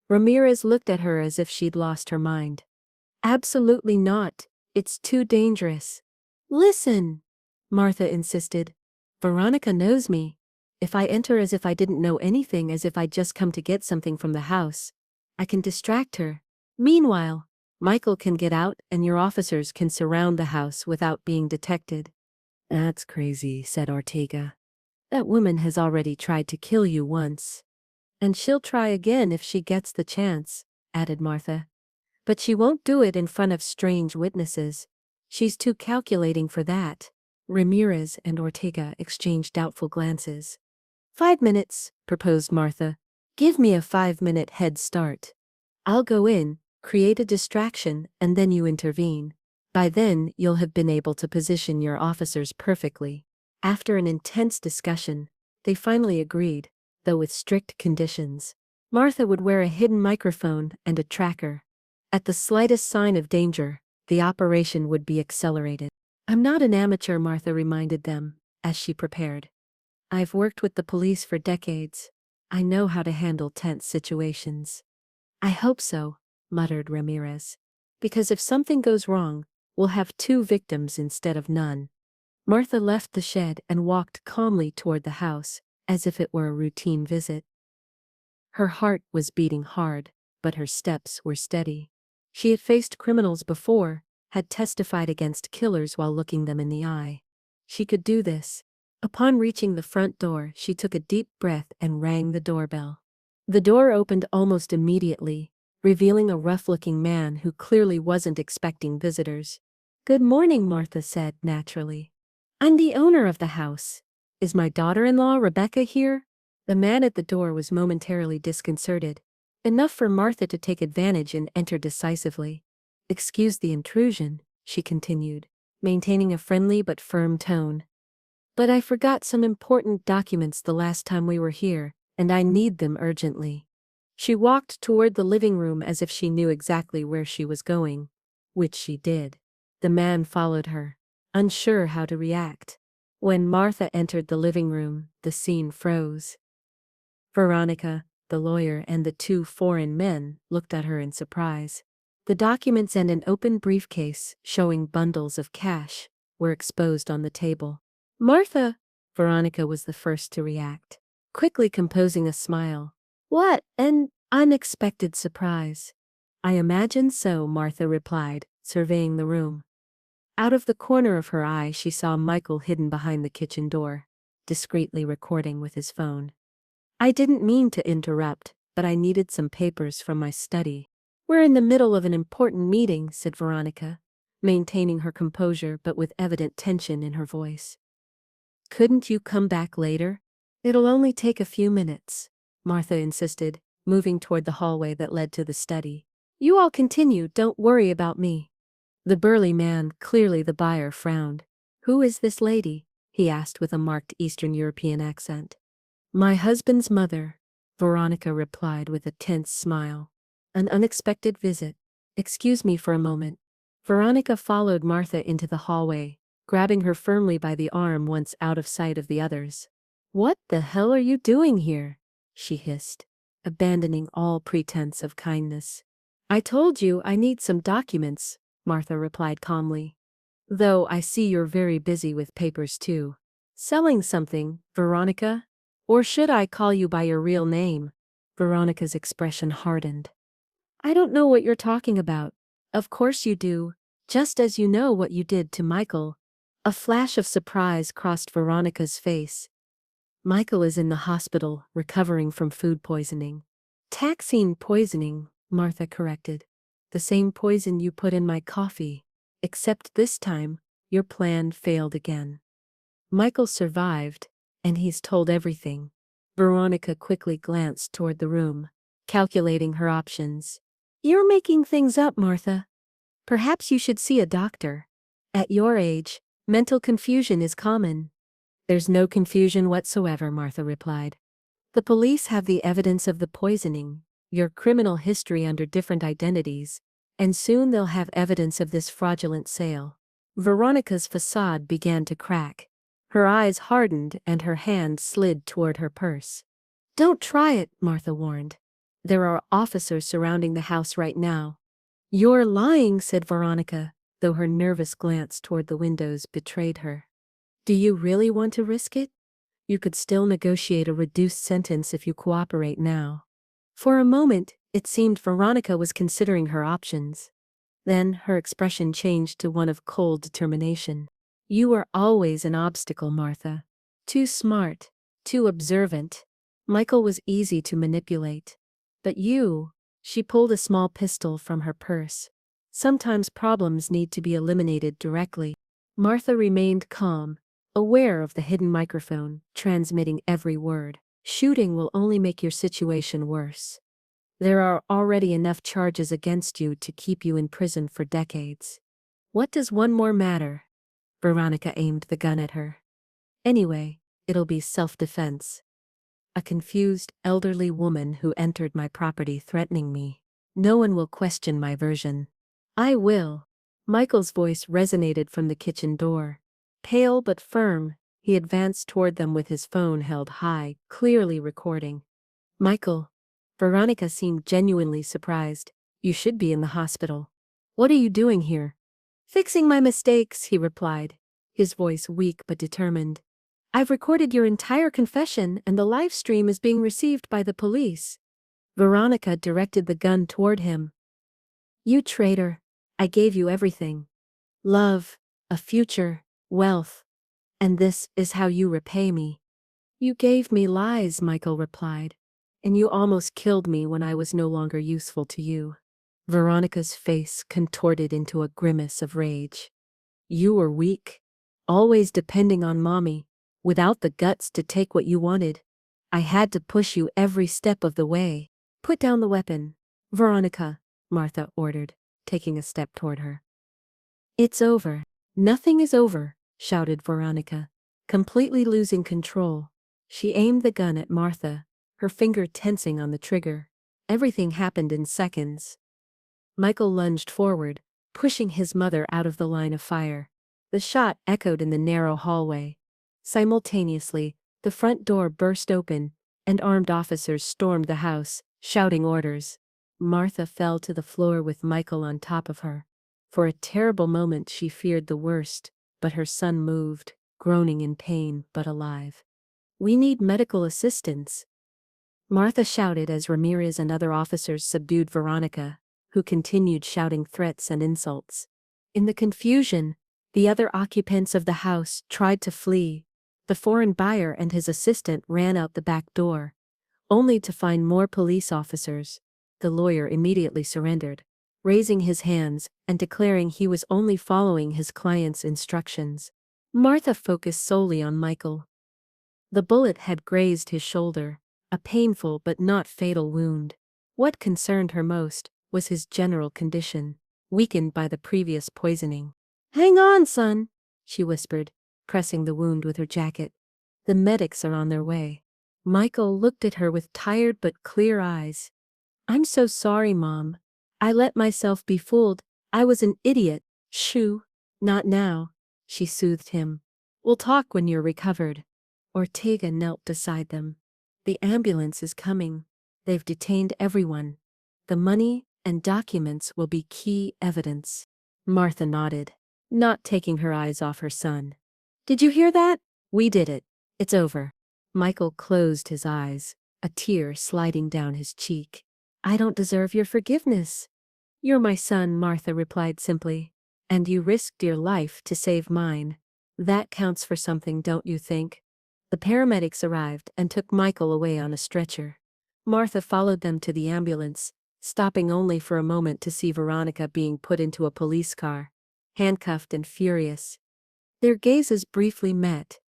Ramirez looked at her as if she'd lost her mind. Absolutely not. It's too dangerous. Listen, Martha insisted. Veronica knows me. If I enter as if I didn't know anything, as if I'd just come to get something from the house, I can distract her. Meanwhile, Michael can get out and your officers can surround the house without being detected. That's crazy, said Ortega. That woman has already tried to kill you once. And she'll try again if she gets the chance, added Martha. But she won't do it in front of strange witnesses. She's too calculating for that. Ramirez and Ortega exchanged doubtful glances. 5 minutes, proposed Martha. Give me a 5-minute head start. I'll go in, create a distraction, and then you intervene. By then, you'll have been able to position your officers perfectly. After an intense discussion, they finally agreed, though with strict conditions. Martha would wear a hidden microphone and a tracker. At the slightest sign of danger, the operation would be accelerated. I'm not an amateur, Martha reminded them, as she prepared. I've worked with the police for decades. I know how to handle tense situations. I hope so, muttered Ramirez. Because if something goes wrong, we'll have 2 victims instead of none. Martha left the shed and walked calmly toward the house, as if it were a routine visit. Her heart was beating hard, but her steps were steady. She had faced criminals before, had testified against killers while looking them in the eye. She could do this. Upon reaching the front door, she took a deep breath and rang the doorbell. The door opened almost immediately, revealing a rough-looking man who clearly wasn't expecting visitors. Good morning, Martha said naturally. I'm the owner of the house. Is my daughter-in-law Rebecca here? The man at the door was momentarily disconcerted, enough for Martha to take advantage and enter decisively. Excuse the intrusion, she continued, maintaining a friendly but firm tone. But I forgot some important documents the last time we were here, and I need them urgently. She walked toward the living room as if she knew exactly where she was going, which she did. The man followed her, unsure how to react. When Martha entered the living room, the scene froze. Veronica, the lawyer, and the 2 foreign men looked at her in surprise. The documents and an open briefcase, showing bundles of cash, were exposed on the table. Martha! Veronica was the first to react, quickly composing a smile. What an unexpected surprise. I imagine so, Martha replied, surveying the room. Out of the corner of her eye she saw Michael hidden behind the kitchen door, discreetly recording with his phone. I didn't mean to interrupt, but I needed some papers from my study. We're in the middle of an important meeting, said Veronica, maintaining her composure but with evident tension in her voice. Couldn't you come back later? It'll only take a few minutes, Martha insisted, moving toward the hallway that led to the study. You all continue, don't worry about me. The burly man, clearly the buyer, frowned. Who is this lady? He asked with a marked Eastern European accent. My husband's mother, Veronica replied with a tense smile. An unexpected visit. Excuse me for a moment. Veronica followed Martha into the hallway, grabbing her firmly by the arm once out of sight of the others. What the hell are you doing here? She hissed, abandoning all pretense of kindness. I told you I need some documents, Martha replied calmly. Though I see you're very busy with papers too. Selling something, Veronica? Or should I call you by your real name? Veronica's expression hardened. I don't know what you're talking about. Of course you do, just as you know what you did to Michael. A flash of surprise crossed Veronica's face. Michael is in the hospital, recovering from food poisoning. Toxin poisoning, Martha corrected. The same poison you put in my coffee. Except this time, your plan failed again. Michael survived, and he's told everything. Veronica quickly glanced toward the room, calculating her options. You're making things up, Martha. Perhaps you should see a doctor. At your age, mental confusion is common. There's no confusion whatsoever, Martha replied. The police have the evidence of the poisoning, your criminal history under different identities, and soon they'll have evidence of this fraudulent sale. Veronica's facade began to crack. Her eyes hardened and her hand slid toward her purse. Don't try it, Martha warned. There are officers surrounding the house right now. You're lying, said Veronica, though her nervous glance toward the windows betrayed her. Do you really want to risk it? You could still negotiate a reduced sentence if you cooperate now. For a moment, it seemed Veronica was considering her options. Then her expression changed to one of cold determination. You were always an obstacle, Martha. Too smart, too observant. Michael was easy to manipulate. But you, she pulled a small pistol from her purse. Sometimes problems need to be eliminated directly. Martha remained calm, aware of the hidden microphone, transmitting every word. Shooting will only make your situation worse. There are already enough charges against you to keep you in prison for decades. What does one more matter? Veronica aimed the gun at her. Anyway, it'll be self-defense. A confused, elderly woman who entered my property threatening me. No one will question my version. I will. Michael's voice resonated from the kitchen door. Pale but firm, he advanced toward them with his phone held high, clearly recording. Michael. Veronica seemed genuinely surprised. You should be in the hospital. What are you doing here? Fixing my mistakes, he replied, his voice weak but determined. I've recorded your entire confession and the live stream is being received by the police. Veronica directed the gun toward him. You traitor. I gave you everything. Love, a future, wealth. And this is how you repay me. You gave me lies, Michael replied. And you almost killed me when I was no longer useful to you. Veronica's face contorted into a grimace of rage. You were weak, always depending on Mommy, without the guts to take what you wanted. I had to push you every step of the way. Put down the weapon, Veronica, Martha ordered, taking a step toward her. It's over. Nothing is over, shouted Veronica, completely losing control. She aimed the gun at Martha, her finger tensing on the trigger. Everything happened in seconds. Michael lunged forward, pushing his mother out of the line of fire. The shot echoed in the narrow hallway. Simultaneously, the front door burst open, and armed officers stormed the house, shouting orders. Martha fell to the floor with Michael on top of her. For a terrible moment she feared the worst, but her son moved, groaning in pain but alive. We need medical assistance, Martha shouted as Ramirez and other officers subdued Veronica, who continued shouting threats and insults. In the confusion, the other occupants of the house tried to flee. The foreign buyer and his assistant ran out the back door, only to find more police officers. The lawyer immediately surrendered, raising his hands and declaring he was only following his client's instructions. Martha focused solely on Michael. The bullet had grazed his shoulder, a painful but not fatal wound. What concerned her most was his general condition, weakened by the previous poisoning. "Hang on, son," she whispered, pressing the wound with her jacket. "The medics are on their way." Michael looked at her with tired but clear eyes. "I'm so sorry, Mom. I let myself be fooled. I was an idiot." "Shoo, not now," she soothed him. "We'll talk when you're recovered." Ortega knelt beside them. "The ambulance is coming. They've detained everyone. The money and documents will be key evidence." Martha nodded, not taking her eyes off her son. "Did you hear that? We did it. It's over." Michael closed his eyes, a tear sliding down his cheek. "I don't deserve your forgiveness." "You're my son," Martha replied simply. "And you risked your life to save mine. That counts for something, don't you think?" The paramedics arrived and took Michael away on a stretcher. Martha followed them to the ambulance, stopping only for a moment to see Veronica being put into a police car, handcuffed and furious. Their gazes briefly met.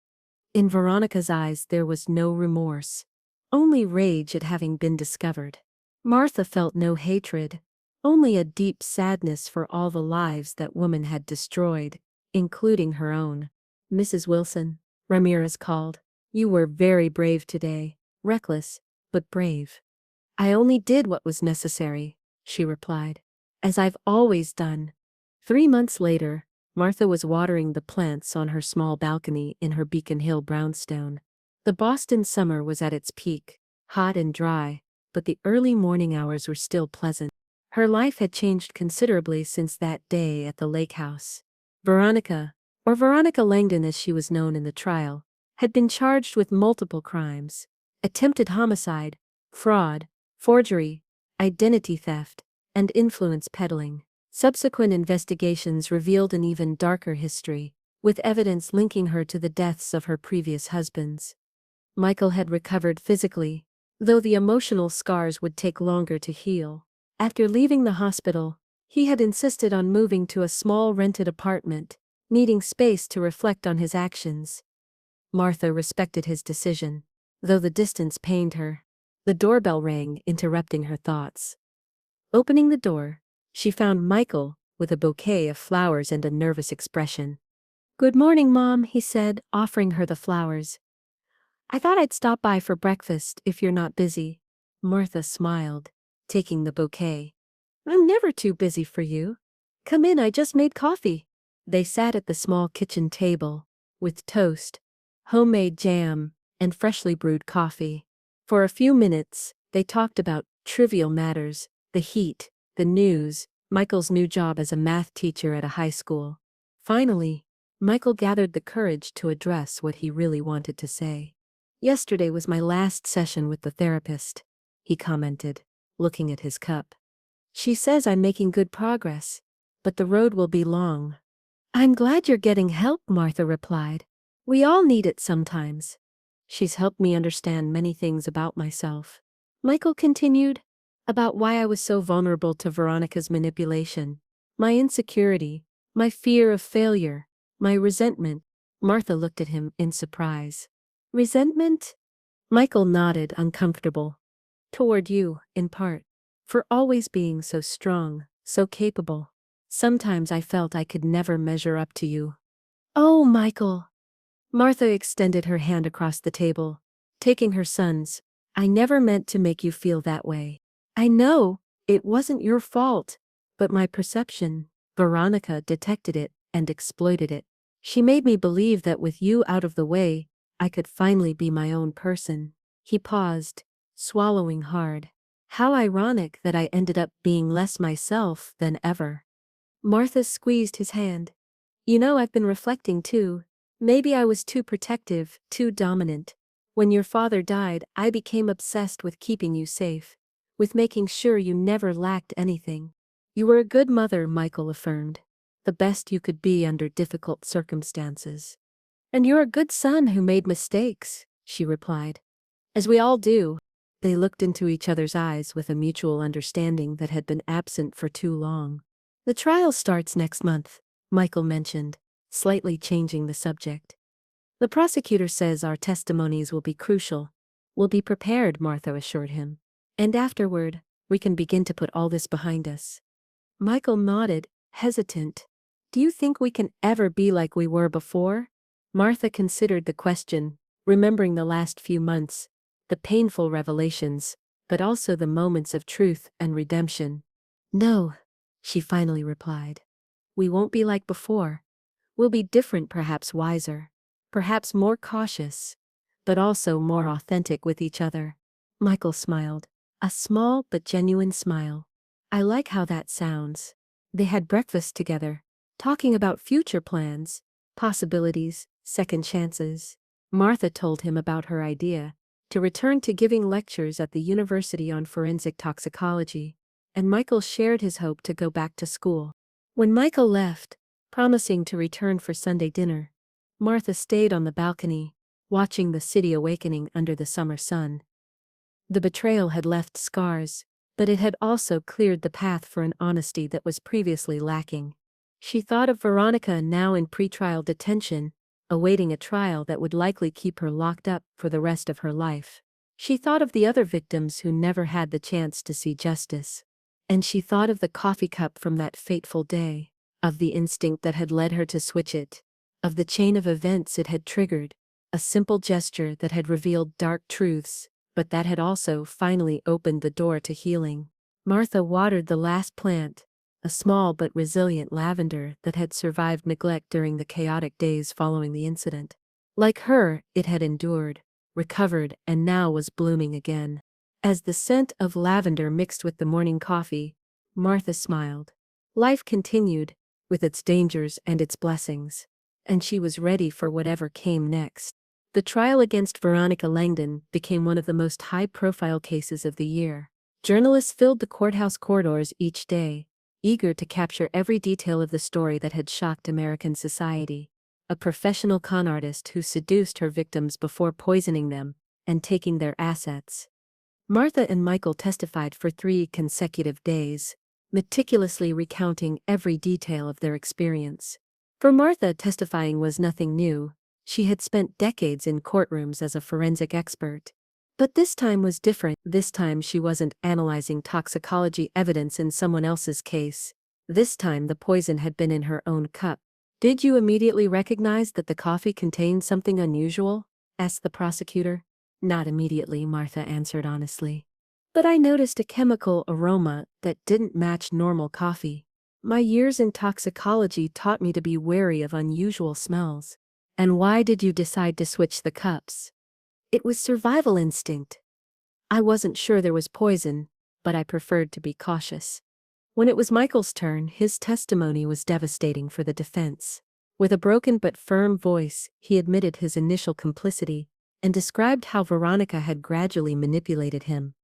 In Veronica's eyes there was no remorse, only rage at having been discovered. Martha felt no hatred, only a deep sadness for all the lives that woman had destroyed, including her own. "Mrs. Wilson," Ramirez called, "you were very brave today, reckless, but brave." "I only did what was necessary," she replied, "as I've always done." 3 months later, Martha was watering the plants on her small balcony in her Beacon Hill brownstone. The Boston summer was at its peak, hot and dry, but the early morning hours were still pleasant. Her life had changed considerably since that day at the lake house. Veronica, or Veronica Langdon as she was known in the trial, had been charged with multiple crimes: attempted homicide, fraud, forgery, identity theft, and influence peddling. Subsequent investigations revealed an even darker history, with evidence linking her to the deaths of her previous husbands. Michael had recovered physically, though the emotional scars would take longer to heal. After leaving the hospital, he had insisted on moving to a small rented apartment, needing space to reflect on his actions. Martha respected his decision, though the distance pained her. The doorbell rang, interrupting her thoughts. Opening the door, she found Michael, with a bouquet of flowers and a nervous expression. "Good morning, Mom," he said, offering her the flowers. "I thought I'd stop by for breakfast if you're not busy." Martha smiled, taking the bouquet. "I'm never too busy for you. Come in, I just made coffee." They sat at the small kitchen table, with toast, homemade jam, and freshly brewed coffee. For a few minutes, they talked about trivial matters, the heat, the news, Michael's new job as a math teacher at a high school. Finally, Michael gathered the courage to address what he really wanted to say. "Yesterday was my last session with the therapist," he commented, looking at his cup. "She says I'm making good progress, but the road will be long." "I'm glad you're getting help," Martha replied. "We all need it sometimes." "She's helped me understand many things about myself," Michael continued, "about why I was so vulnerable to Veronica's manipulation, my insecurity, my fear of failure, my resentment." Martha looked at him in surprise. "Resentment?" Michael nodded, uncomfortable. "Toward you, in part. For always being so strong, so capable. Sometimes I felt I could never measure up to you." "Oh, Michael." Martha extended her hand across the table, taking her son's. "I never meant to make you feel that way. I know, it wasn't your fault. But my perception, Veronica detected it and exploited it. She made me believe that with you out of the way, I could finally be my own person." He paused, swallowing hard. "How ironic that I ended up being less myself than ever." Martha squeezed his hand. "You know, I've been reflecting too. Maybe I was too protective, too dominant. When your father died, I became obsessed with keeping you safe, with making sure you never lacked anything." "You were a good mother," Michael affirmed. "The best you could be under difficult circumstances." "And you're a good son who made mistakes," she replied. "As we all do." They looked into each other's eyes with a mutual understanding that had been absent for too long. "The trial starts next month," Michael mentioned, slightly changing the subject. "The prosecutor says our testimonies will be crucial." "We'll be prepared," Martha assured him. "And afterward, we can begin to put all this behind us." Michael nodded, hesitant. "Do you think we can ever be like we were before?" Martha considered the question, remembering the last few months, the painful revelations, but also the moments of truth and redemption. "No," she finally replied. "We won't be like before. We'll be different, perhaps wiser, perhaps more cautious, but also more authentic with each other." Michael smiled, a small but genuine smile. "I like how that sounds." They had breakfast together, talking about future plans, possibilities, second chances. Martha told him about her idea to return to giving lectures at the university on forensic toxicology, and Michael shared his hope to go back to school. When Michael left, promising to return for Sunday dinner, Martha stayed on the balcony, watching the city awakening under the summer sun. The betrayal had left scars, but it had also cleared the path for an honesty that was previously lacking. She thought of Veronica now in pretrial detention, awaiting a trial that would likely keep her locked up for the rest of her life. She thought of the other victims who never had the chance to see justice. And she thought of the coffee cup from that fateful day, of the instinct that had led her to switch it, of the chain of events it had triggered, a simple gesture that had revealed dark truths, but that had also finally opened the door to healing. Martha watered the last plant, a small but resilient lavender that had survived neglect during the chaotic days following the incident. Like her, it had endured, recovered, and now was blooming again. As the scent of lavender mixed with the morning coffee, Martha smiled. Life continued, with its dangers and its blessings, and she was ready for whatever came next. The trial against Veronica Langdon became one of the most high-profile cases of the year. Journalists filled the courthouse corridors each day, eager to capture every detail of the story that had shocked American society. A professional con artist who seduced her victims before poisoning them and taking their assets. Martha and Michael testified for 3 consecutive days, meticulously recounting every detail of their experience. For Martha, testifying was nothing new. She had spent decades in courtrooms as a forensic expert. But this time was different. This time she wasn't analyzing toxicology evidence in someone else's case. This time the poison had been in her own cup. "Did you immediately recognize that the coffee contained something unusual?" asked the prosecutor. "Not immediately," Martha answered honestly. "But I noticed a chemical aroma that didn't match normal coffee. My years in toxicology taught me to be wary of unusual smells." "And why did you decide to switch the cups?" "It was survival instinct. I wasn't sure there was poison, but I preferred to be cautious." When it was Michael's turn, his testimony was devastating for the defense. With a broken but firm voice, he admitted his initial complicity and described how Veronica had gradually manipulated him.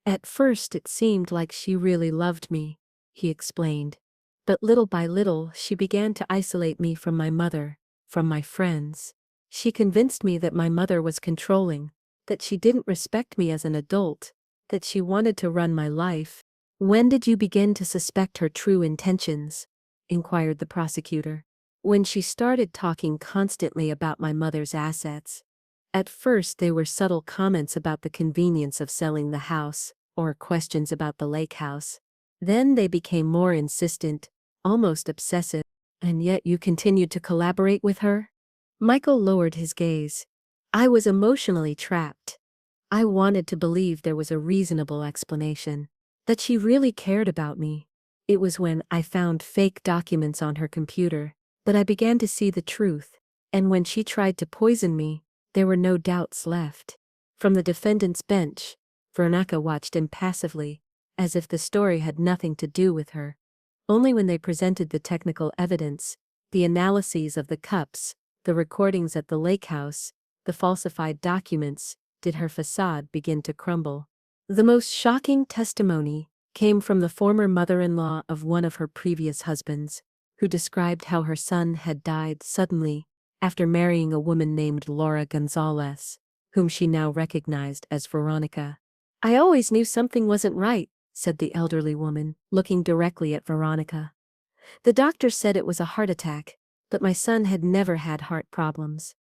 "At first it seemed like she really loved me," he explained. "But little by little she began to isolate me from my mother, from my friends. She convinced me that my mother was controlling, that she didn't respect me as an adult, that she wanted to run my life." "When did you begin to suspect her true intentions?" inquired the prosecutor. "When she started talking constantly about my mother's assets. At first they were subtle comments about the convenience of selling the house, or questions about the lake house. Then they became more insistent, almost obsessive." "And yet you continued to collaborate with her?" Michael lowered his gaze. "I was emotionally trapped. I wanted to believe there was a reasonable explanation, that she really cared about me. It was when I found fake documents on her computer that I began to see the truth, and when she tried to poison me, there were no doubts left." From the defendant's bench, Veronica watched impassively, as if the story had nothing to do with her. Only when they presented the technical evidence, the analyses of the cups, the recordings at the lake house, the falsified documents, did her facade begin to crumble. The most shocking testimony came from the former mother-in-law of one of her previous husbands, who described how her son had died suddenly after marrying a woman named Laura Gonzalez, whom she now recognized as Veronica. "I always knew something wasn't right," said the elderly woman, looking directly at Veronica. "The doctor said it was a heart attack, but my son had never had heart problems."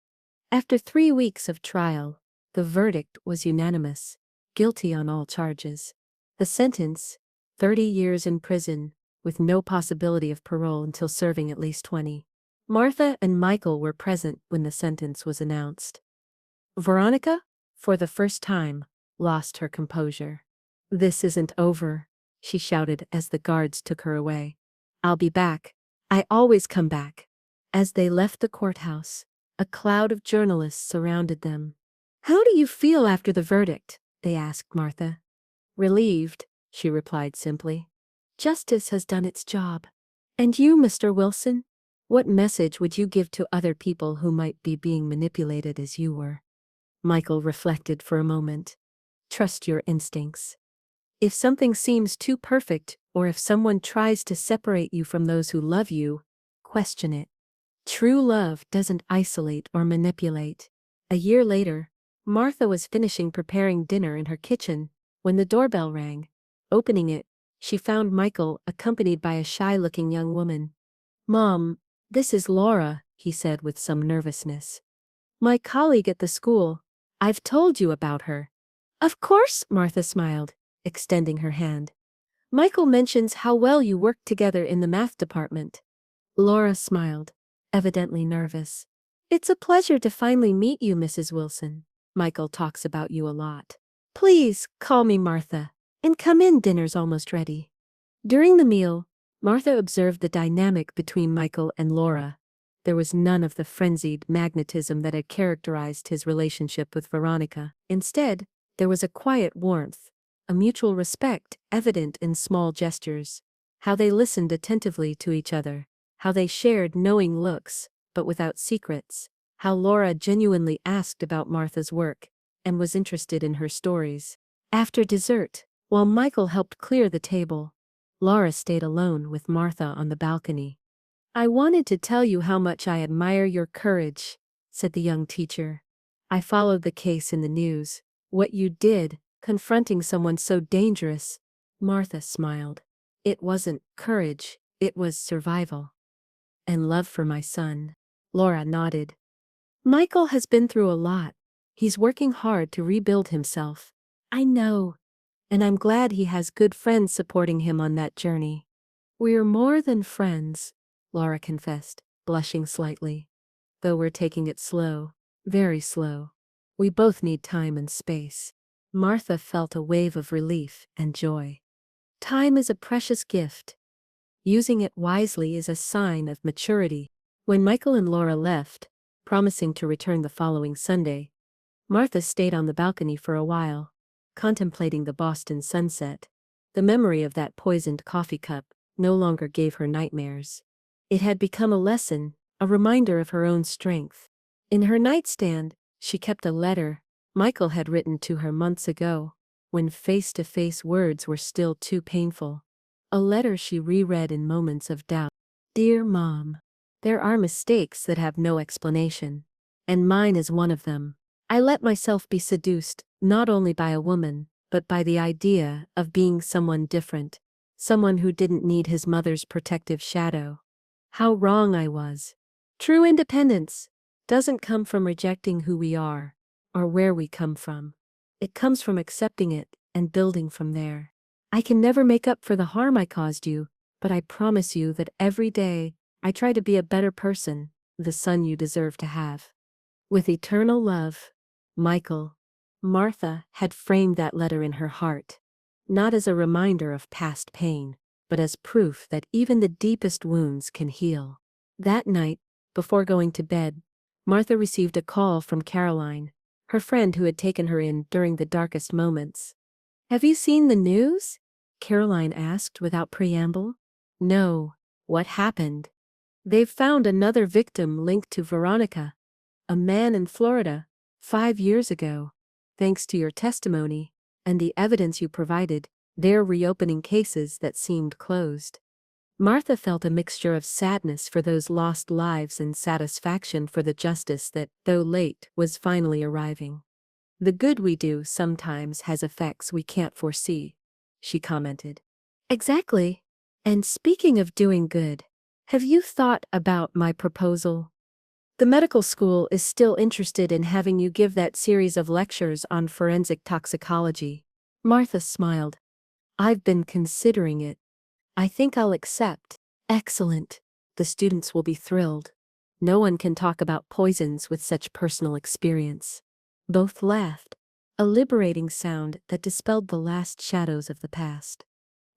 After 3 weeks of trial, the verdict was unanimous: guilty on all charges. The sentence, 30 years in prison, with no possibility of parole until serving at least 20. Martha and Michael were present when the sentence was announced. Veronica, for the first time, lost her composure. "This isn't over," she shouted as the guards took her away. "I'll be back. I always come back." As they left the courthouse, a cloud of journalists surrounded them. "How do you feel after the verdict?" they asked Martha. "Relieved," she replied simply. "Justice has done its job." "And you, Mr. Wilson? What message would you give to other people who might be being manipulated as you were?" Michael reflected for a moment. "Trust your instincts. If something seems too perfect, or if someone tries to separate you from those who love you, question it. True love doesn't isolate or manipulate." A year later, Martha was finishing preparing dinner in her kitchen when the doorbell rang. Opening it, she found Michael accompanied by a shy-looking young woman. "Mom, this is Laura," he said with some nervousness. "My colleague at the school. I've told you about her." "Of course," Martha smiled, extending her hand. "Michael mentions how well you worked together in the math department." Laura smiled, evidently nervous. "It's a pleasure to finally meet you, Mrs. Wilson. Michael talks about you a lot. Please, call me Martha. And come in, dinner's almost ready." During the meal, Martha observed the dynamic between Michael and Laura. There was none of the frenzied magnetism that had characterized his relationship with Veronica. Instead, there was a quiet warmth, a mutual respect evident in small gestures. How they listened attentively to each other, how they shared knowing looks, but without secrets, how Laura genuinely asked about Martha's work and was interested in her stories. After dessert, while Michael helped clear the table, Laura stayed alone with Martha on the balcony. "I wanted to tell you how much I admire your courage," said the young teacher. "I followed the case in the news. What you did, confronting someone so dangerous." Martha smiled. "It wasn't courage, it was survival." "And love for my son." Laura nodded. Michael has been through a lot. He's working hard to rebuild himself. I know. And I'm glad he has good friends supporting him on that journey. We're more than friends, Laura confessed, blushing slightly. Though we're taking it slow, very slow. We both need time and space. Martha felt a wave of relief and joy. Time is a precious gift. Using it wisely is a sign of maturity. When Michael and Laura left, promising to return the following Sunday, Martha stayed on the balcony for a while, contemplating the Boston sunset. The memory of that poisoned coffee cup no longer gave her nightmares. It had become a lesson, a reminder of her own strength. In her nightstand, she kept a letter Michael had written to her months ago, when face-to-face words were still too painful. A letter she reread in moments of doubt. Dear Mom, there are mistakes that have no explanation, and mine is one of them. I let myself be seduced, not only by a woman, but by the idea of being someone different, someone who didn't need his mother's protective shadow. How wrong I was. True independence doesn't come from rejecting who we are, or where we come from. It comes from accepting it and building from there. I can never make up for the harm I caused you, but I promise you that every day, I try to be a better person, the son you deserve to have. With eternal love, Michael. Martha had framed that letter in her heart, not as a reminder of past pain, but as proof that even the deepest wounds can heal. That night, before going to bed, Martha received a call from Caroline, her friend who had taken her in during the darkest moments. Have you seen the news? Caroline asked without preamble. No. What happened? They've found another victim linked to Veronica, a man in Florida, 5 years ago. Thanks to your testimony and the evidence you provided, they're reopening cases that seemed closed. Martha felt a mixture of sadness for those lost lives and satisfaction for the justice that, though late, was finally arriving. The good we do sometimes has effects we can't foresee, she commented. Exactly. And speaking of doing good, have you thought about my proposal? The medical school is still interested in having you give that series of lectures on forensic toxicology. Martha smiled. I've been considering it. I think I'll accept. Excellent. The students will be thrilled. No one can talk about poisons with such personal experience. Both laughed, a liberating sound that dispelled the last shadows of the past.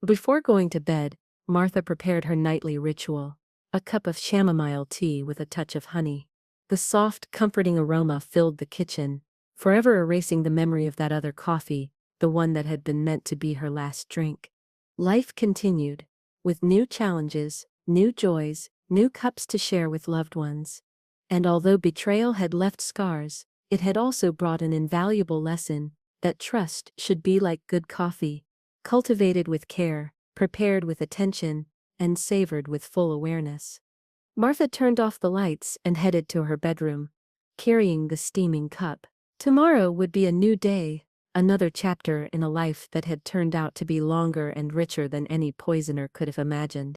Before going to bed, Martha prepared her nightly ritual, a cup of chamomile tea with a touch of honey. The soft, comforting aroma filled the kitchen, forever erasing the memory of that other coffee, the one that had been meant to be her last drink. Life continued, with new challenges, new joys, new cups to share with loved ones. And although betrayal had left scars, it had also brought an invaluable lesson that trust should be like good coffee, cultivated with care, prepared with attention, and savored with full awareness. Martha turned off the lights and headed to her bedroom, carrying the steaming cup. Tomorrow would be a new day, another chapter in a life that had turned out to be longer and richer than any poisoner could have imagined.